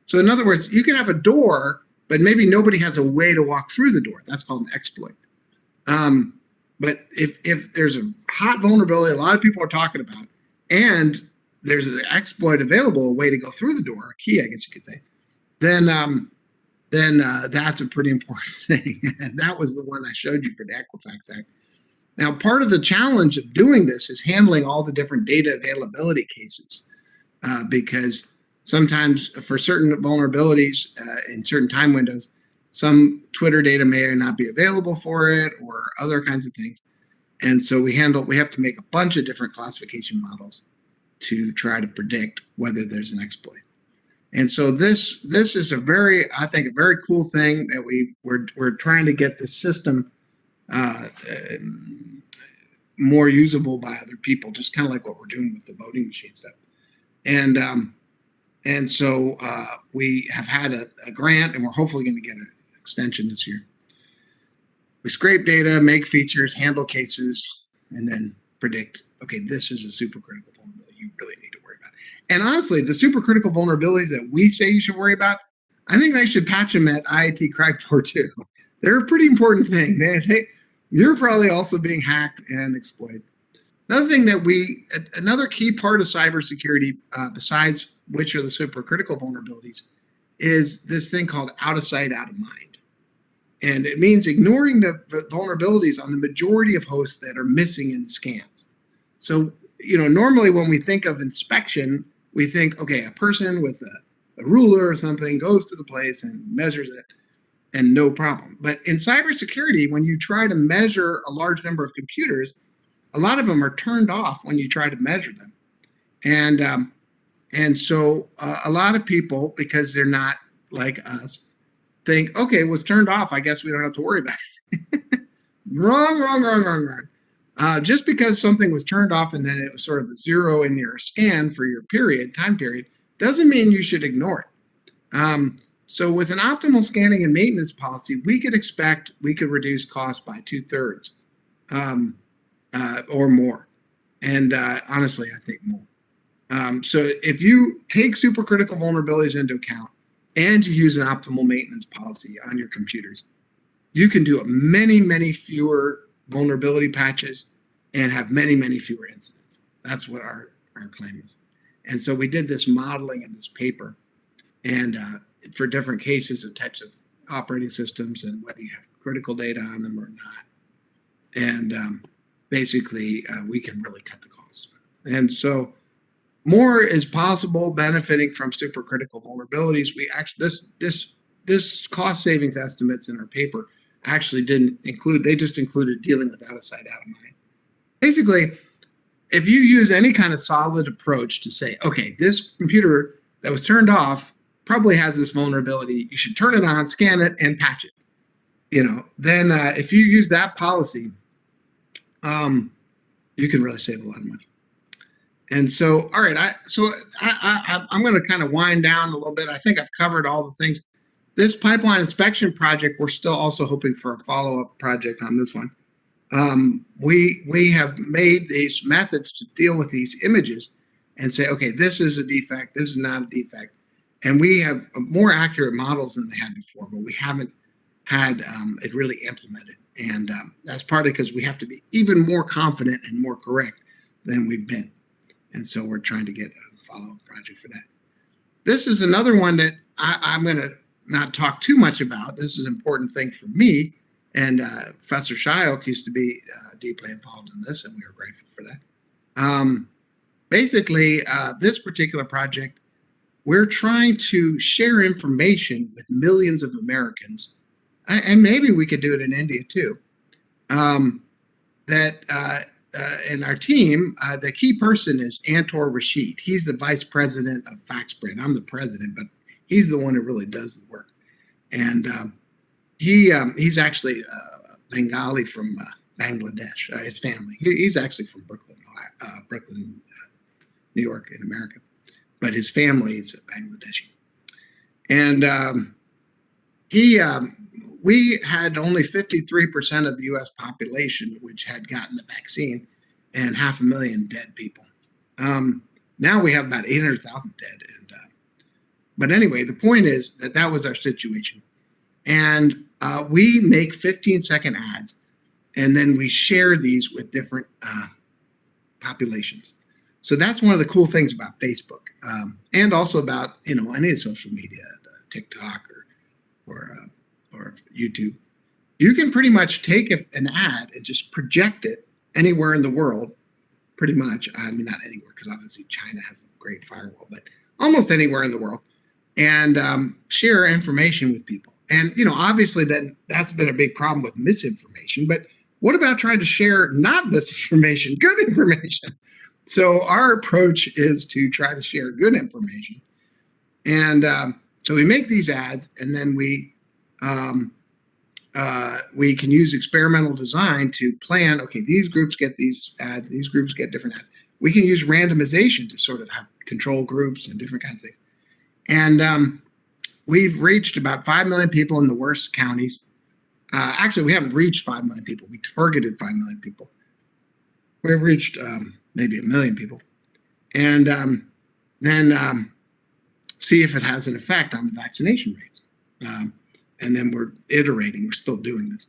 So in other words, you can have a door, but maybe nobody has a way to walk through the door. That's called an exploit. But if there's a hot vulnerability a lot of people are talking about, and there's an exploit available, a way to go through the door, a key, I guess you could say, then that's a pretty important thing. And that was the one I showed you for the Equifax Hack. Now, part of the challenge of doing this is handling all the different data availability cases, because sometimes for certain vulnerabilities in certain time windows, some Twitter data may not be available for it, or other kinds of things. And so we have to make a bunch of different classification models to try to predict whether there's an exploit. And so this is a very cool thing that we're trying to get the system more usable by other people, just kind of like what we're doing with the voting machine stuff. And so we have had a grant, and we're hopefully going to get an extension this year. We scrape data, make features, handle cases, and then predict, okay, this is a supercritical vulnerability you really need to worry about. And honestly, the supercritical vulnerabilities that we say you should worry about, I think they should patch them at IIT Cragport too. They're a pretty important thing. You're probably also being hacked and exploited. Another key part of cybersecurity, besides which are the supercritical vulnerabilities, is this thing called out of sight, out of mind. And it means ignoring the vulnerabilities on the majority of hosts that are missing in scans. So, normally when we think of inspection, we think, okay, a person with a ruler or something goes to the place and measures it, and no problem. But in cybersecurity, when you try to measure a large number of computers, a lot of them are turned off when you try to measure them. And so a lot of people, because they're not like us, think, okay, it was turned off, I guess we don't have to worry about it. Wrong. Just because something was turned off and then it was sort of a zero in your scan for your time period, doesn't mean you should ignore it. So with an optimal scanning and maintenance policy, we could reduce costs by 2/3 or more. And honestly, I think more. So if you take supercritical vulnerabilities into account and you use an optimal maintenance policy on your computers, you can do many fewer vulnerability patches and have many fewer incidents. That's what our claim is. And so we did this modeling in this paper, and for different cases and types of operating systems and whether you have critical data on them or not. And basically, we can really cut the costs. And so more is possible benefiting from supercritical vulnerabilities. We actually, this cost savings estimates in our paper actually they just included dealing with out of sight, out of mind. Basically, if you use any kind of solid approach to say, okay, this computer that was turned off probably has this vulnerability, you should turn it on, scan it, and patch it. Then if you use that policy, you can really save a lot of money. And so, all right, I'm going to kind of wind down a little bit. I think I've covered all the things. This pipeline inspection project, we're still also hoping for a follow-up project on this one. We have made these methods to deal with these images and say, okay, this is a defect, this is not a defect. And we have more accurate models than they had before, but we haven't had it really implemented. And that's partly because we have to be even more confident and more correct than we've been. And so we're trying to get a follow-up project for that. This is another one that I'm going to not talk too much about. This is an important thing for me. And Professor Shyok used to be deeply involved in this, and we were grateful for that. basically, this particular project, we're trying to share information with millions of Americans, and maybe we could do it in India too. In our team, the key person is Antor Rashid. He's the vice president of FactSpread. I'm the president, but he's the one who really does the work. And he's actually Bengali from Bangladesh. His family. He's actually from Brooklyn, New York, in America, but his family is Bangladeshi. And we had only 53% of the U.S. population which had gotten the vaccine, and 500,000 dead people. Now we have about 800,000 dead. But anyway, the point is that was our situation. And we make 15-second ads, and then we share these with different populations. So that's one of the cool things about Facebook, and also about any social media, TikTok or YouTube. You can pretty much take an ad and just project it anywhere in the world, pretty much. I mean, not anywhere, because obviously China has a great firewall, but almost anywhere in the world, and share information with people. And obviously that's been a big problem with misinformation. But what about trying to share not misinformation, good information? So our approach is to try to share good information. And so we make these ads, and then we can use experimental design to plan, okay, these groups get these ads, these groups get different ads. We can use randomization to sort of have control groups and different kinds of things. And we've reached about 5 million people in the worst counties. Actually, we haven't reached 5 million people. We targeted 5 million people. We reached maybe 1 million people. And then see if it has an effect on the vaccination rates. And then we're iterating. We're still doing this.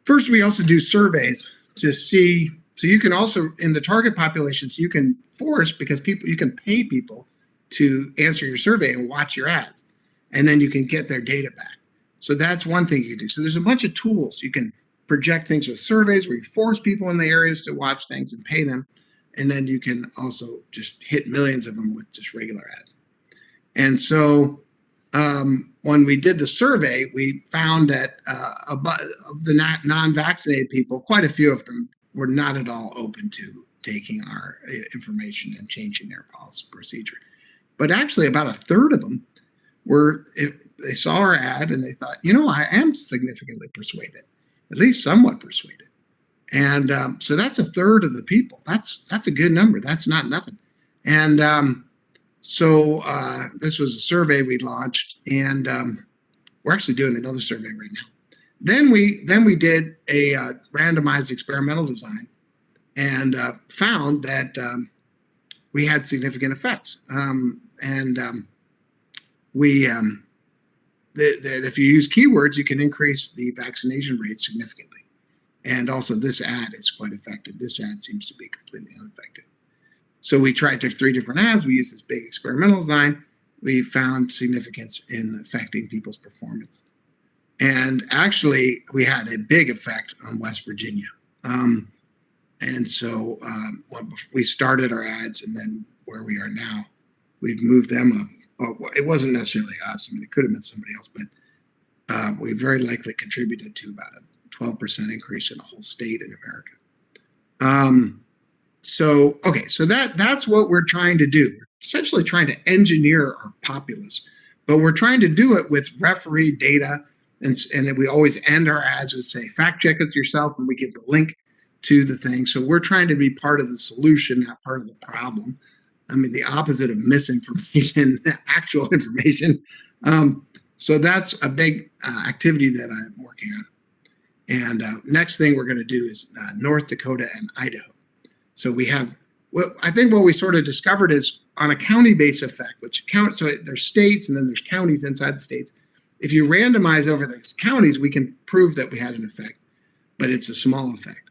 First, we also do surveys to see. So you can also, in the target populations, you can force, because you can pay people to answer your survey and watch your ads. And then you can get their data back. So that's one thing you can do. So there's a bunch of tools. You can project things with surveys where you force people in the areas to watch things and pay them. And then you can also just hit millions of them with just regular ads. And so when we did the survey, we found that of the non-vaccinated people, quite a few of them were not at all open to taking our information and changing their policy procedure. But actually, about a third of them they saw our ad and they thought, I am significantly persuaded, at least somewhat persuaded. And so that's a third of the people. That's a good number. That's not nothing. And so this was a survey we launched, and we're actually doing another survey right now. Then we did a randomized experimental design, and found that we had significant effects. That if you use keywords, you can increase the vaccination rate significantly. And also, this ad is quite effective. This ad seems to be completely ineffective. So we tried 3 different ads. We used this big experimental design. We found significance in affecting people's performance. And actually, we had a big effect on West Virginia. And so we started our ads, and then where we are now, we've moved them up. It wasn't necessarily us. I mean, it could have been somebody else, but we very likely contributed to about a 12% increase in a whole state in America. So that's what we're trying to do. We're essentially trying to engineer our populace, but we're trying to do it with referee data. And we always end our ads with, say, fact check it yourself, and we give the link to the thing. So we're trying to be part of the solution, not part of the problem. I mean, the opposite of misinformation, actual information. So that's a big activity that I'm working on. And next thing we're going to do is North Dakota and Idaho. So we have, I think what we sort of discovered is on a county-based effect, so there's states and then there's counties inside the states. If you randomize over those counties, we can prove that we had an effect, but it's a small effect.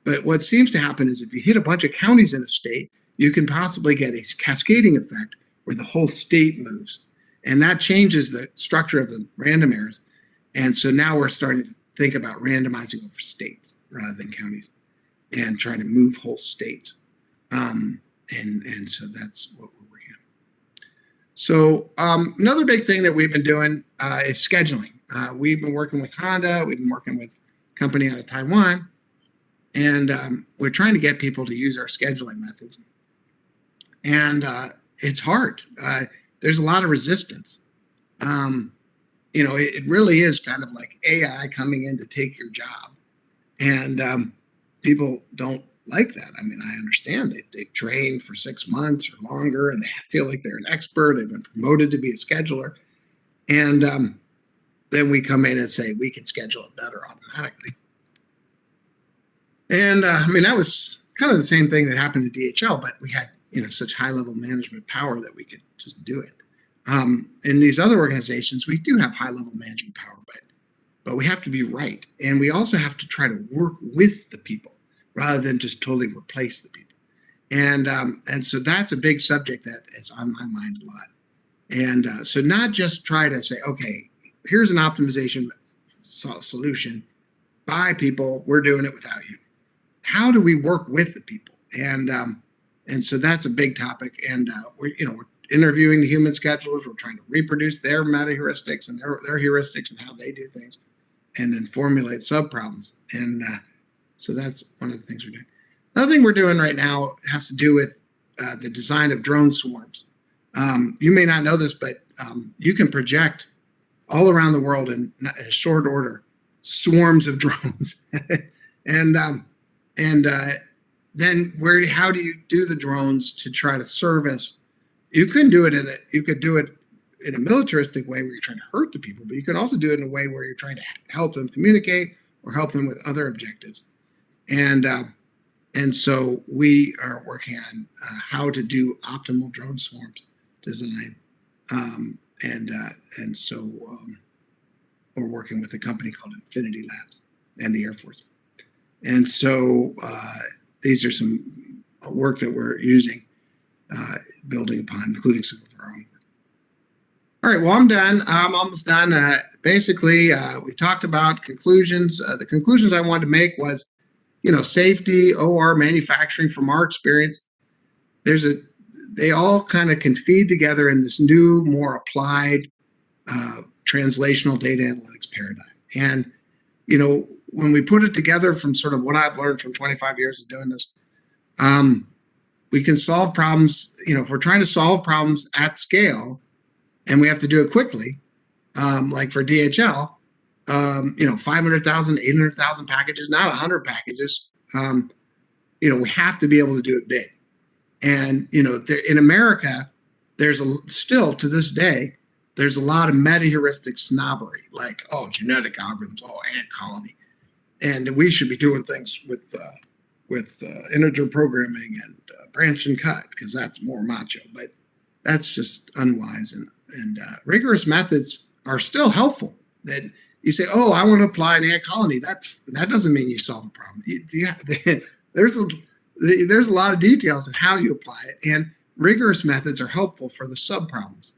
But what seems to happen is if you hit a bunch of counties in a state, you can possibly get a cascading effect where the whole state moves. And that changes the structure of the random errors. And so now we're starting to think about randomizing over states rather than counties and trying to move whole states. And so that's what we're working on. So another big thing that we've been doing is scheduling. We've been working with Honda. We've been working with a company out of Taiwan. And we're trying to get people to use our scheduling methods. And it's hard. There's a lot of resistance. It really is kind of like AI coming in to take your job. And people don't like that. I mean, I understand they train for 6 months or longer and they feel like they're an expert. They've been promoted to be a scheduler. And then we come in and say, we can schedule it better automatically. And that was kind of the same thing that happened to DHL, but we had, such high level management power that we could just do it. In these other organizations, we do have high level management power, but we have to be right. And we also have to try to work with the people rather than just totally replace the people. And so that's a big subject that is on my mind a lot. And so not just try to say, okay, here's an optimization solution. Bye, people. We're doing it without you. How do we work with the people? And so that's a big topic. And we're interviewing the human schedulers. We're trying to reproduce their meta heuristics and their heuristics and how they do things, and then formulate sub problems. And so that's one of the things we're doing. Another thing we're doing right now has to do with the design of drone swarms. You may not know this, but you can project all around the world in a short order swarms of drones. and then how do you do the drones to try to service? You could do it in a militaristic way where you're trying to hurt the people, but you can also do it in a way where you're trying to help them communicate or help them with other objectives. And so we are working on how to do optimal drone swarms design. And so we're working with a company called Infinity Labs and the Air Force. And so these are some work that we're using, building upon, including some of our own work. All right, well, I'm done. I'm almost done. Basically, we talked about conclusions. The conclusions I wanted to make was, safety, OR, manufacturing, from our experience, they all kind of can feed together in this new, more applied translational data analytics paradigm. And, when we put it together from sort of what I've learned from 25 years of doing this, we can solve problems, if we're trying to solve problems at scale and we have to do it quickly, like for DHL, 500,000, 800,000 packages, not 100 packages. We have to be able to do it big. And, in America, there's still to this day, there's a lot of meta-heuristic snobbery, like, genetic algorithms, ant colony. And we should be doing things with integer programming and branch and cut, because that's more macho. But that's just unwise. And rigorous methods are still helpful. That you say, I want to apply an ant colony. That doesn't mean you solve the problem. There's a lot of details in how you apply it, and rigorous methods are helpful for the sub problems.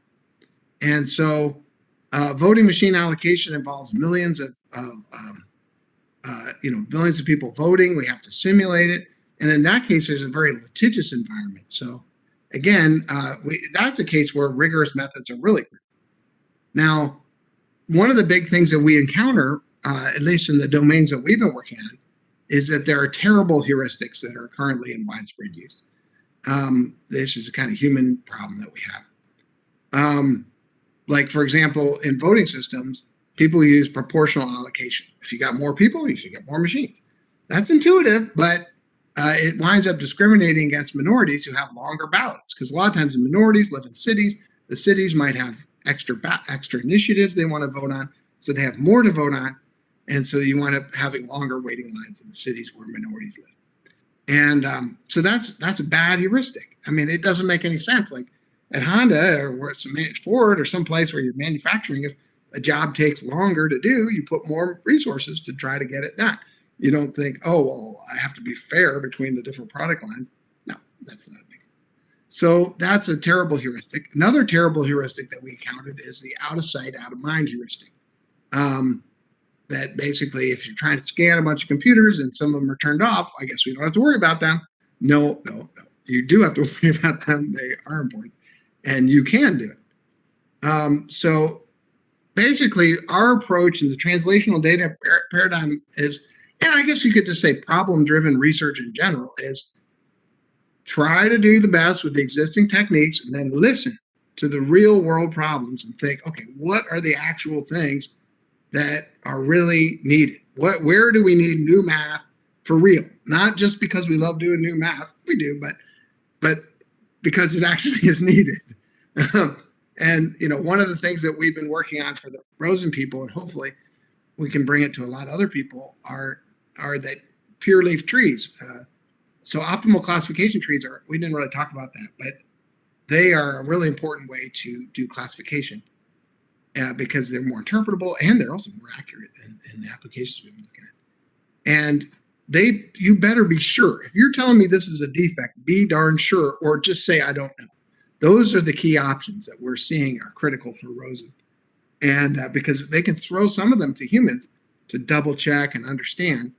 And so, voting machine allocation involves millions of people voting. We have to simulate it, and in that case, there's a very litigious environment. So, again, that's a case where rigorous methods are really critical. Now, one of the big things that we encounter, at least in the domains that we've been working on, is that there are terrible heuristics that are currently in widespread use. This is a kind of human problem that we have. Like, for example, in voting systems, people use proportional allocation. If you got more people, you should get more machines. That's intuitive, but it winds up discriminating against minorities who have longer ballots, because a lot of times the minorities live in cities. The cities might have extra initiatives they want to vote on, so they have more to vote on. And so you wind up having longer waiting lines in the cities where minorities live. And so that's a bad heuristic. I mean, it doesn't make any sense. Like at Honda or Ford or someplace where you're manufacturing, if a job takes longer to do, you put more resources to try to get it done. You don't think, I have to be fair between the different product lines. No, that's not making sense. So that's a terrible heuristic. Another terrible heuristic that we encountered is the out of sight, out of mind heuristic. That basically, if you're trying to scan a bunch of computers and some of them are turned off, I guess we don't have to worry about them. No. you do have to worry about them. They are important, and you can do it. So basically, our approach in the translational data paradigm is, and I guess you could just say problem-driven research in general, is try to do the best with the existing techniques and then listen to the real-world problems and think, okay, what are the actual things that are really needed? Where do we need new math for real? Not just because we love doing new math, we do, but because it actually is needed. And one of the things that we've been working on for the Rosen people, and hopefully we can bring it to a lot of other people, are that pure leaf trees. So optimal classification trees we didn't really talk about that, but they are a really important way to do classification because they're more interpretable and they're also more accurate in the applications we've been looking at. And you better be sure. If you're telling me this is a defect, be darn sure, or just say, I don't know. Those are the key options that we're seeing are critical for Rosen. And because they can throw some of them to humans to double check and understand.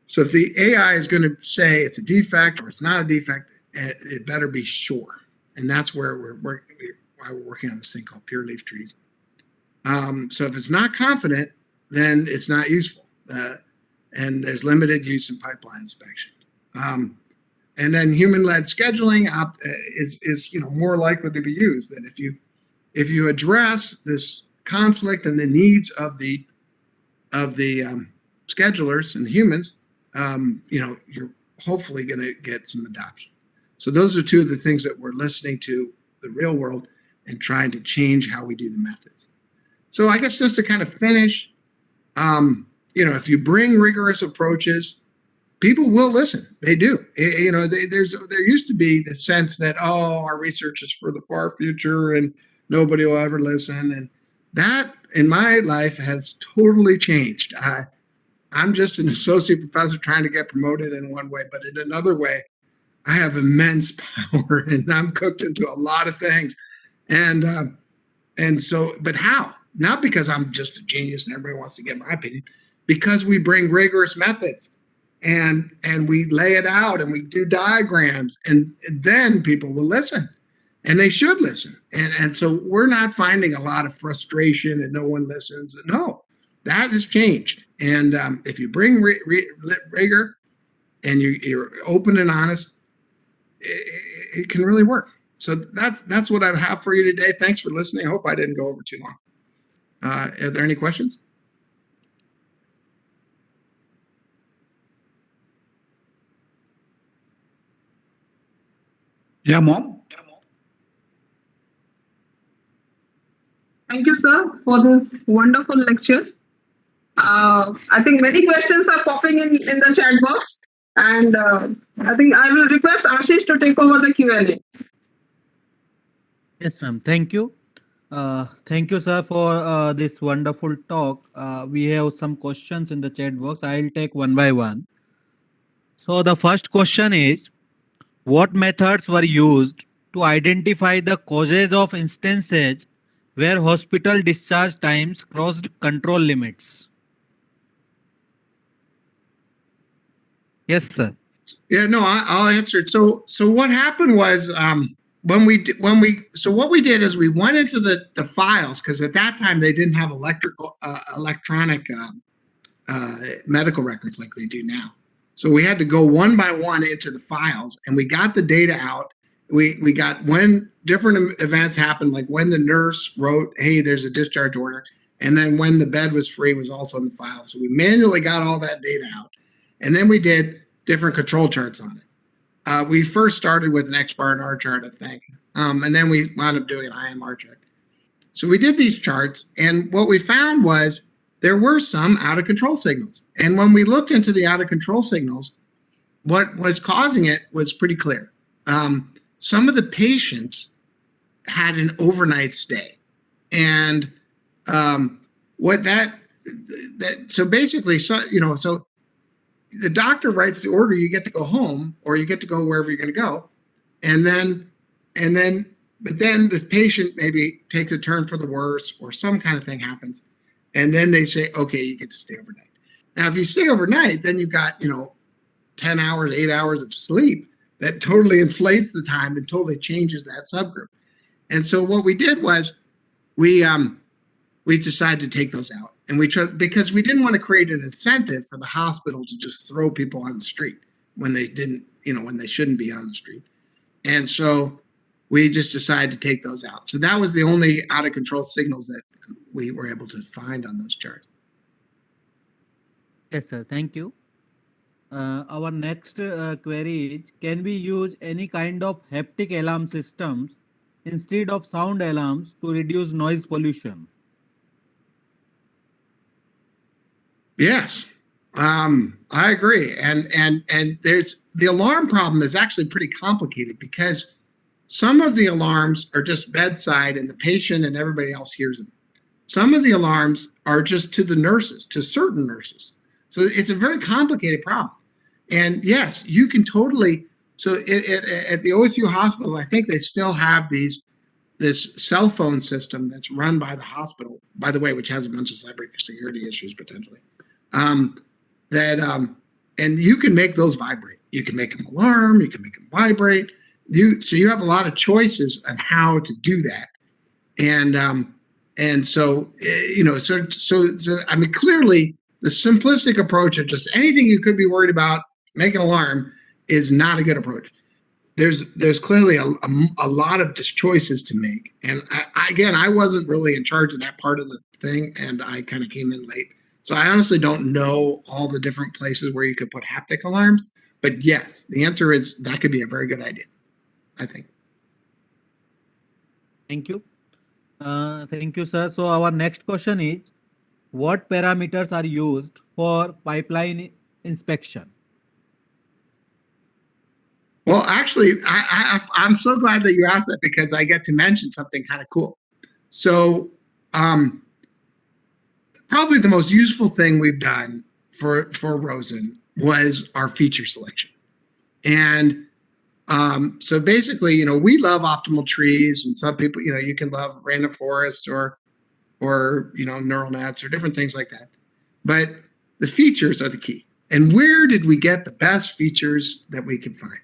So if the AI is going to say it's a defect or it's not a defect, it better be sure. And that's why we're working on this thing called pure leaf trees. So if it's not confident, then it's not useful. And there's limited use in pipeline inspection. And then human-led scheduling is more likely to be used. And if you address this conflict and the needs of the schedulers and the humans, you're hopefully going to get some adoption. So those are two of the things that we're listening to the real world and trying to change how we do the methods. So I guess just to kind of finish, if you bring rigorous approaches, people will listen. They do. There used to be the sense that, our research is for the far future and nobody will ever listen. And that in my life has totally changed. I'm just an associate professor trying to get promoted in one way, but in another way, I have immense power and I'm cooked into a lot of things. And so, but how? Not because I'm just a genius and everybody wants to get my opinion, because we bring rigorous methods and we lay it out and we do diagrams, and then people will listen, and they should listen. And so we're not finding a lot of frustration and no one listens. No, that has changed. And if you bring rigor and you're open and honest, it can really work. So that's what I have for you today. Thanks for listening. I hope I didn't go over too long. Are there any questions? Yeah, Mom. Thank you, sir, for this wonderful lecture. I think many questions are popping in the chat box, and I think I will request Ashish to take over the Q&A. Yes, ma'am. Thank you. Thank you, sir, for this wonderful talk. We have some questions in the chat box. I'll take one by one. So the first question is, what methods were used to identify the causes of instances where hospital discharge times crossed control limits? Yes, sir. Yeah, no, I'll answer it. So what happened was what we did is we went into the files, because at that time they didn't have electronic medical records like they do now. So we had to go one by one into the files, and we got the data out. We got when different events happened, like when the nurse wrote, "Hey, there's a discharge order," and then when the bed was free was also in the file. So we manually got all that data out, and then we did different control charts on it. We first started with an X-bar and R chart, I think, and then we wound up doing an IMR chart. So we did these charts, and what we found was there were some out-of-control signals. And when we looked into the out-of-control signals, what was causing it was pretty clear. Some of the patients had an overnight stay. And so basically, so the doctor writes the order, you get to go home, or you get to go wherever you're going to go. But then the patient maybe takes a turn for the worse, or some kind of thing happens. And then they say, okay, you get to stay overnight. Now, if you stay overnight, then you've got, 10 hours, 8 hours of sleep that totally inflates the time and totally changes that subgroup. And so what we did was we decided to take those out, and because we didn't want to create an incentive for the hospital to just throw people on the street when they didn't, when they shouldn't be on the street. And so we just decided to take those out. So that was the only out of control signals that we were able to find on those charts. Yes, sir. Thank you. Our next query is, can we use any kind of haptic alarm systems instead of sound alarms to reduce noise pollution? Yes, I agree. And there's the alarm problem is actually pretty complicated because some of the alarms are just bedside and the patient and everybody else hears them. Some of the alarms are just to the nurses, to certain nurses. So it's a very complicated problem. And yes, you can totally. So at the OSU hospital, I think they still have this cell phone system that's run by the hospital, by the way, which has a bunch of cybersecurity issues potentially. And you can make those vibrate. You can make them alarm. You can make them vibrate. So you have a lot of choices on how to do that. And so so I mean, clearly the simplistic approach of just anything you could be worried about, make an alarm, is not a good approach. There's clearly a lot of just choices to make. And I wasn't really in charge of that part of the thing, and I kind of came in late. So I honestly don't know all the different places where you could put haptic alarms. But yes, the answer is that could be a very good idea, I think. Thank you. Thank you, sir. So our next question is, what parameters are used for pipeline inspection? Well, actually, I'm so glad that you asked that because I get to mention something kind of cool. So probably the most useful thing we've done for Rosen was our feature selection. And so basically, we love optimal trees, and some people, you can love random forest or neural nets or different things like that. But the features are the key. And where did we get the best features that we could find?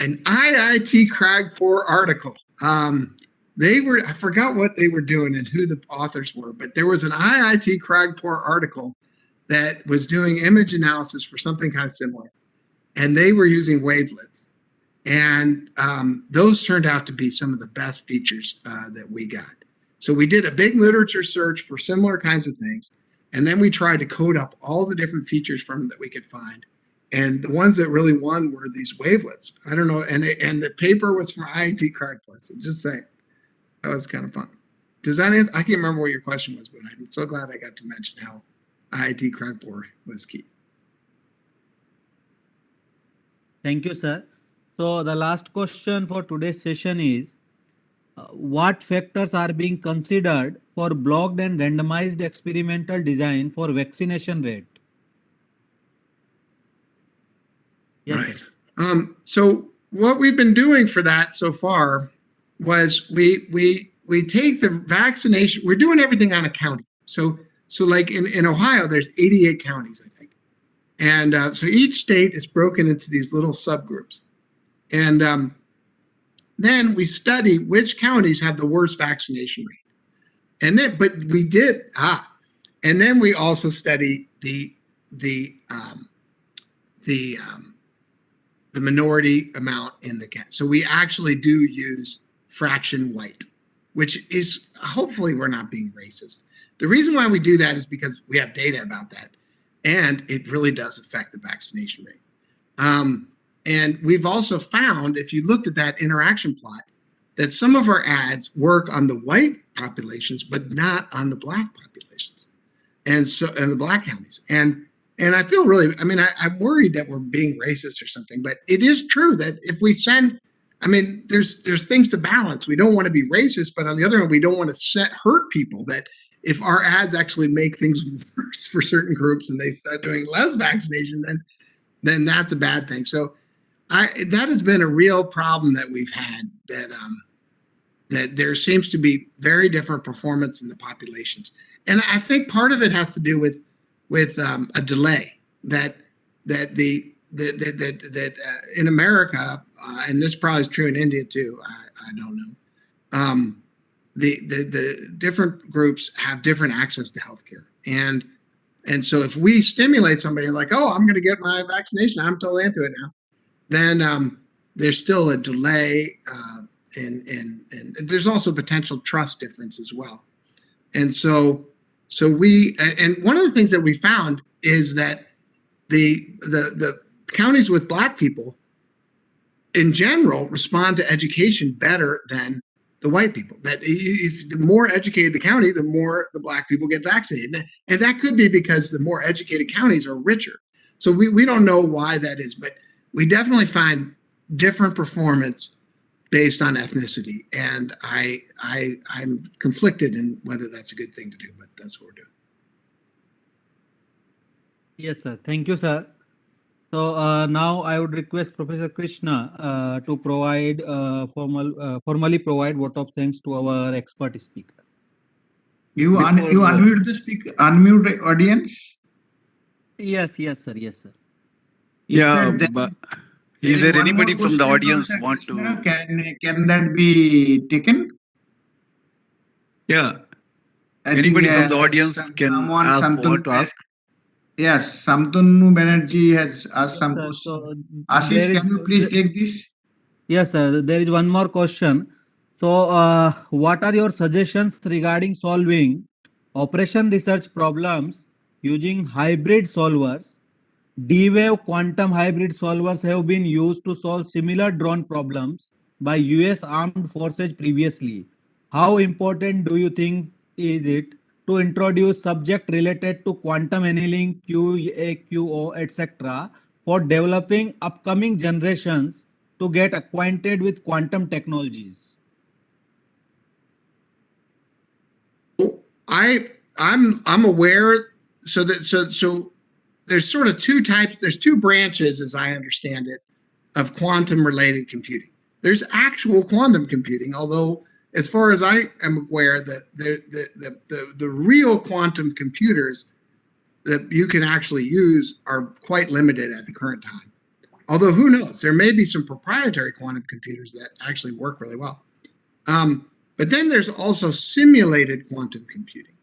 An IIT Cragpore article. I forgot what they were doing and who the authors were, but there was an IIT Cragpore article that was doing image analysis for something kind of similar. And they were using wavelets. And those turned out to be some of the best features that we got. So we did a big literature search for similar kinds of things. And then we tried to code up all the different features from them that we could find. And the ones that really won were these wavelets. I don't know. And the paper was from IIT Cragpore. So just saying, that was kind of fun. Does that answer? I can't remember what your question was, but I'm so glad I got to mention how IIT Cragpore was key. Thank you, sir. So the last question for today's session is, what factors are being considered for blocked and randomized experimental design for vaccination rate? Yes, right. So what we've been doing for that so far was we take the vaccination. We're doing everything on a county. So like in Ohio, there's 88 counties, I think. And so each state is broken into these little subgroups. And then we study which counties have the worst vaccination rate. And then we also study the minority amount in the county. So we actually do use fraction white, which is hopefully we're not being racist. The reason why we do that is because we have data about that, and it really does affect the vaccination rate. And we've also found, if you looked at that interaction plot, that some of our ads work on the white populations, but not on the black populations, and the black counties. And I feel really, I'm worried that we're being racist or something, but it is true that if we send, there's things to balance. We don't want to be racist, but on the other hand, we don't want to hurt people. That if our ads actually make things worse for certain groups and they start doing less vaccination, then that's a bad thing. So that has been a real problem that we've had, that there seems to be very different performance in the populations. And I think part of it has to do with a delay, that the in America, and this probably is true in India too. I don't know. The different groups have different access to healthcare, and so if we stimulate somebody like, oh, I'm going to get my vaccination, I'm totally into it now, then there's still a delay, and there's also potential trust difference as well. And so and one of the things that we found is that the counties with Black people in general respond to education better than the white people. That if the more educated the county, the more the Black people get vaccinated. And that could be because the more educated counties are richer. So we don't know why that is, but we definitely find different performance based on ethnicity. And I'm conflicted in whether that's a good thing to do, but that's what we're doing. Yes, sir. Thank you, sir. So now I would request Professor Krishna to provide formally provide vote of thanks to our expert speaker. You unmute the speaker, unmute the audience. Yes, sir. Yes, sir. Yeah, but is there anybody from the audience want to? Can that be taken? Yeah. Anybody from the audience can ask what to ask? Yes, Samtanu Banerjee has asked some sir. questions. So Ashish, can you please take this? Yes, sir. There is one more question. So, what are your suggestions regarding solving operation research problems using hybrid solvers? D-Wave quantum hybrid solvers have been used to solve similar drone problems by US armed forces previously. How important do you think is it to introduce subject related to quantum annealing, QA/QO, etc. for developing upcoming generations to get acquainted with quantum technologies? I'm aware. So there's sort of two types. There's two branches, as I understand it, of quantum related computing. There's actual quantum computing, although as far as I am aware, that the real quantum computers that you can actually use are quite limited at the current time. Although who knows, there may be some proprietary quantum computers that actually work really well. But then there's also simulated quantum computing.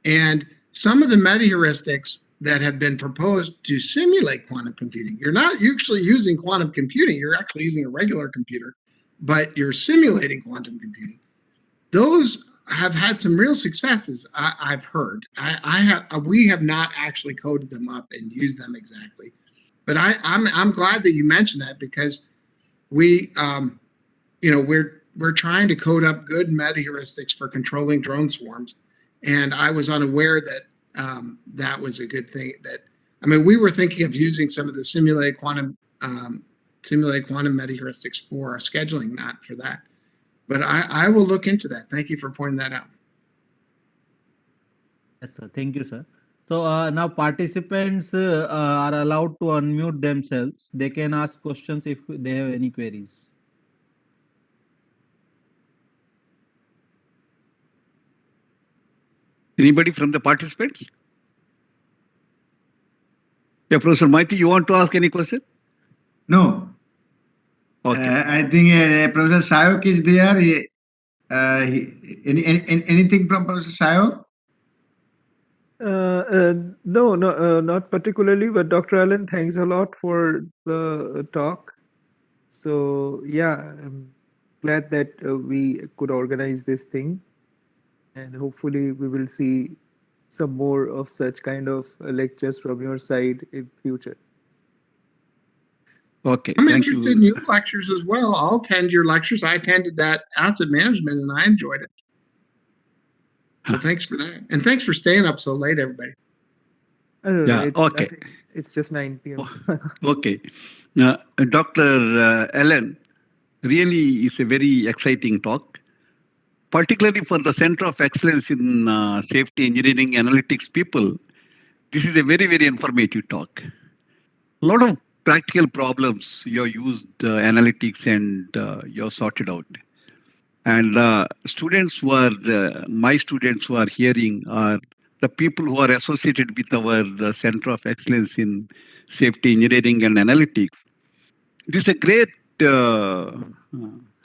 And some of the meta-heuristics that have been proposed to simulate quantum computing, you're not actually using quantum computing, you're actually using a regular computer, but you're simulating quantum computing. Those have had some real successes, I've heard. We have not actually coded them up and used them exactly. But I'm glad that you mentioned that, because we're trying to code up good meta-heuristics for controlling drone swarms, and I was unaware that that was a good thing. We were thinking of using some of the simulated quantum meta-heuristics for scheduling, not for that. But I will look into that. Thank you for pointing that out. Yes, sir. Thank you, sir. So now participants are allowed to unmute themselves. They can ask questions if they have any queries. Anybody from the participants? Yeah, Professor Mighty, you want to ask any question? No. Okay. I think Professor Sayok is there. Anything from Professor Sayok? No, not particularly, but Dr. Allen, thanks a lot for the talk. So yeah, I'm glad that we could organize this thing, and hopefully we will see some more of such kind of lectures from your side in future. Okay. I'm thank interested in your lectures as well. I'll attend your lectures. I attended that asset management and I enjoyed it. So thanks for that. And thanks for staying up so late, everybody. I don't know. It's okay. nothing. It's just 9 p.m. Okay. Dr. Allen, really is a very exciting talk, particularly for the Center of Excellence in Safety Engineering Analytics people. This is a very, very informative talk. A lot of practical problems you used analytics and you sorted out. And students my students who are hearing are the people who are associated with our Center of Excellence in Safety Engineering and Analytics. This is a great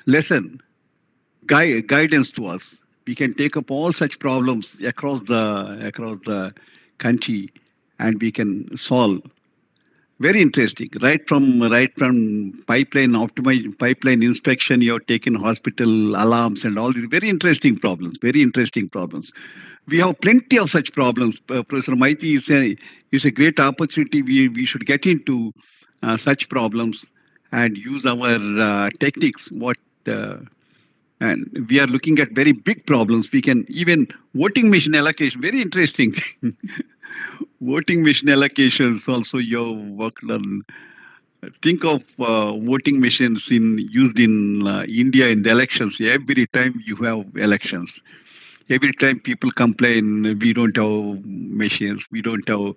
lesson, guidance to us. We can take up all such problems across the country, and we can solve. Very interesting. Right from pipeline pipeline inspection, you have taken hospital alarms and all these very interesting problems. Very interesting problems. We have plenty of such problems. Professor Maiti is a great opportunity. We should get into such problems and use our techniques. And we are looking at very big problems. We can even voting machine allocation. Very interesting. Voting machine allocations also you worked on. Think of voting machines used in India in the elections. Every time you have elections, every time people complain, we don't have machines, we don't have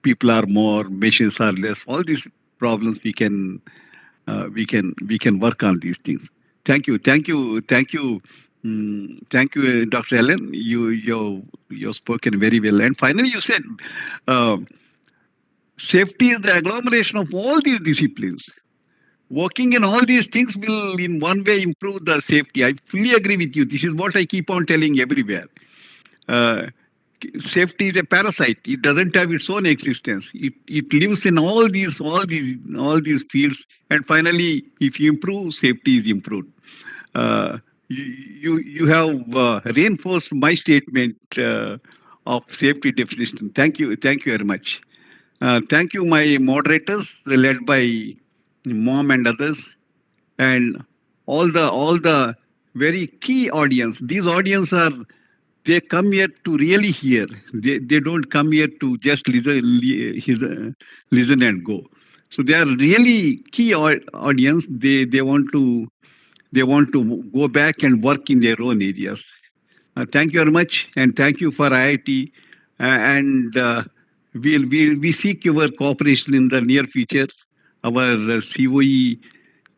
people are more, machines are less. All these problems we can work on these things. Thank you. Thank you, Dr. Ellen. You've spoken very well. And finally, you said safety is the agglomeration of all these disciplines. Working in all these things will, in one way, improve the safety. I fully agree with you. This is what I keep on telling everywhere. Safety is a parasite. It doesn't have its own existence. It lives in all these fields. And finally, if you improve, safety is improved. You have reinforced my statement of safety definition. Thank you very much. Thank you, my moderators, led by Mom and others, and all the very key audience. These audience they come here to really hear. They don't come here to just listen and go. So they are really key audience. They want to go back and work in their own areas. Thank you very much, and thank you for IIT. And we seek your cooperation in the near future. Our COE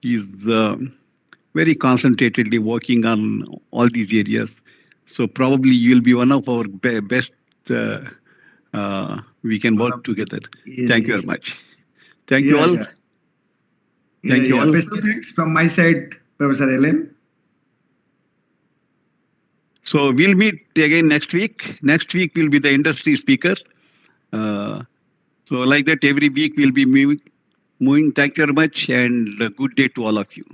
is very concentratedly working on all these areas. So probably you will be one of our best. We can work together. Thank you very much. Thank you all. Thank you all. Special thanks from my side, Professor Ellen. So we'll meet again next week. Next week will be the industry speaker. So like that, every week we'll be moving. Thank you very much, and a good day to all of you.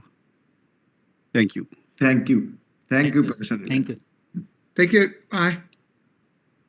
Thank you. Thank you. Thank you, Professor Ellen. Thank you. Thank you. Bye.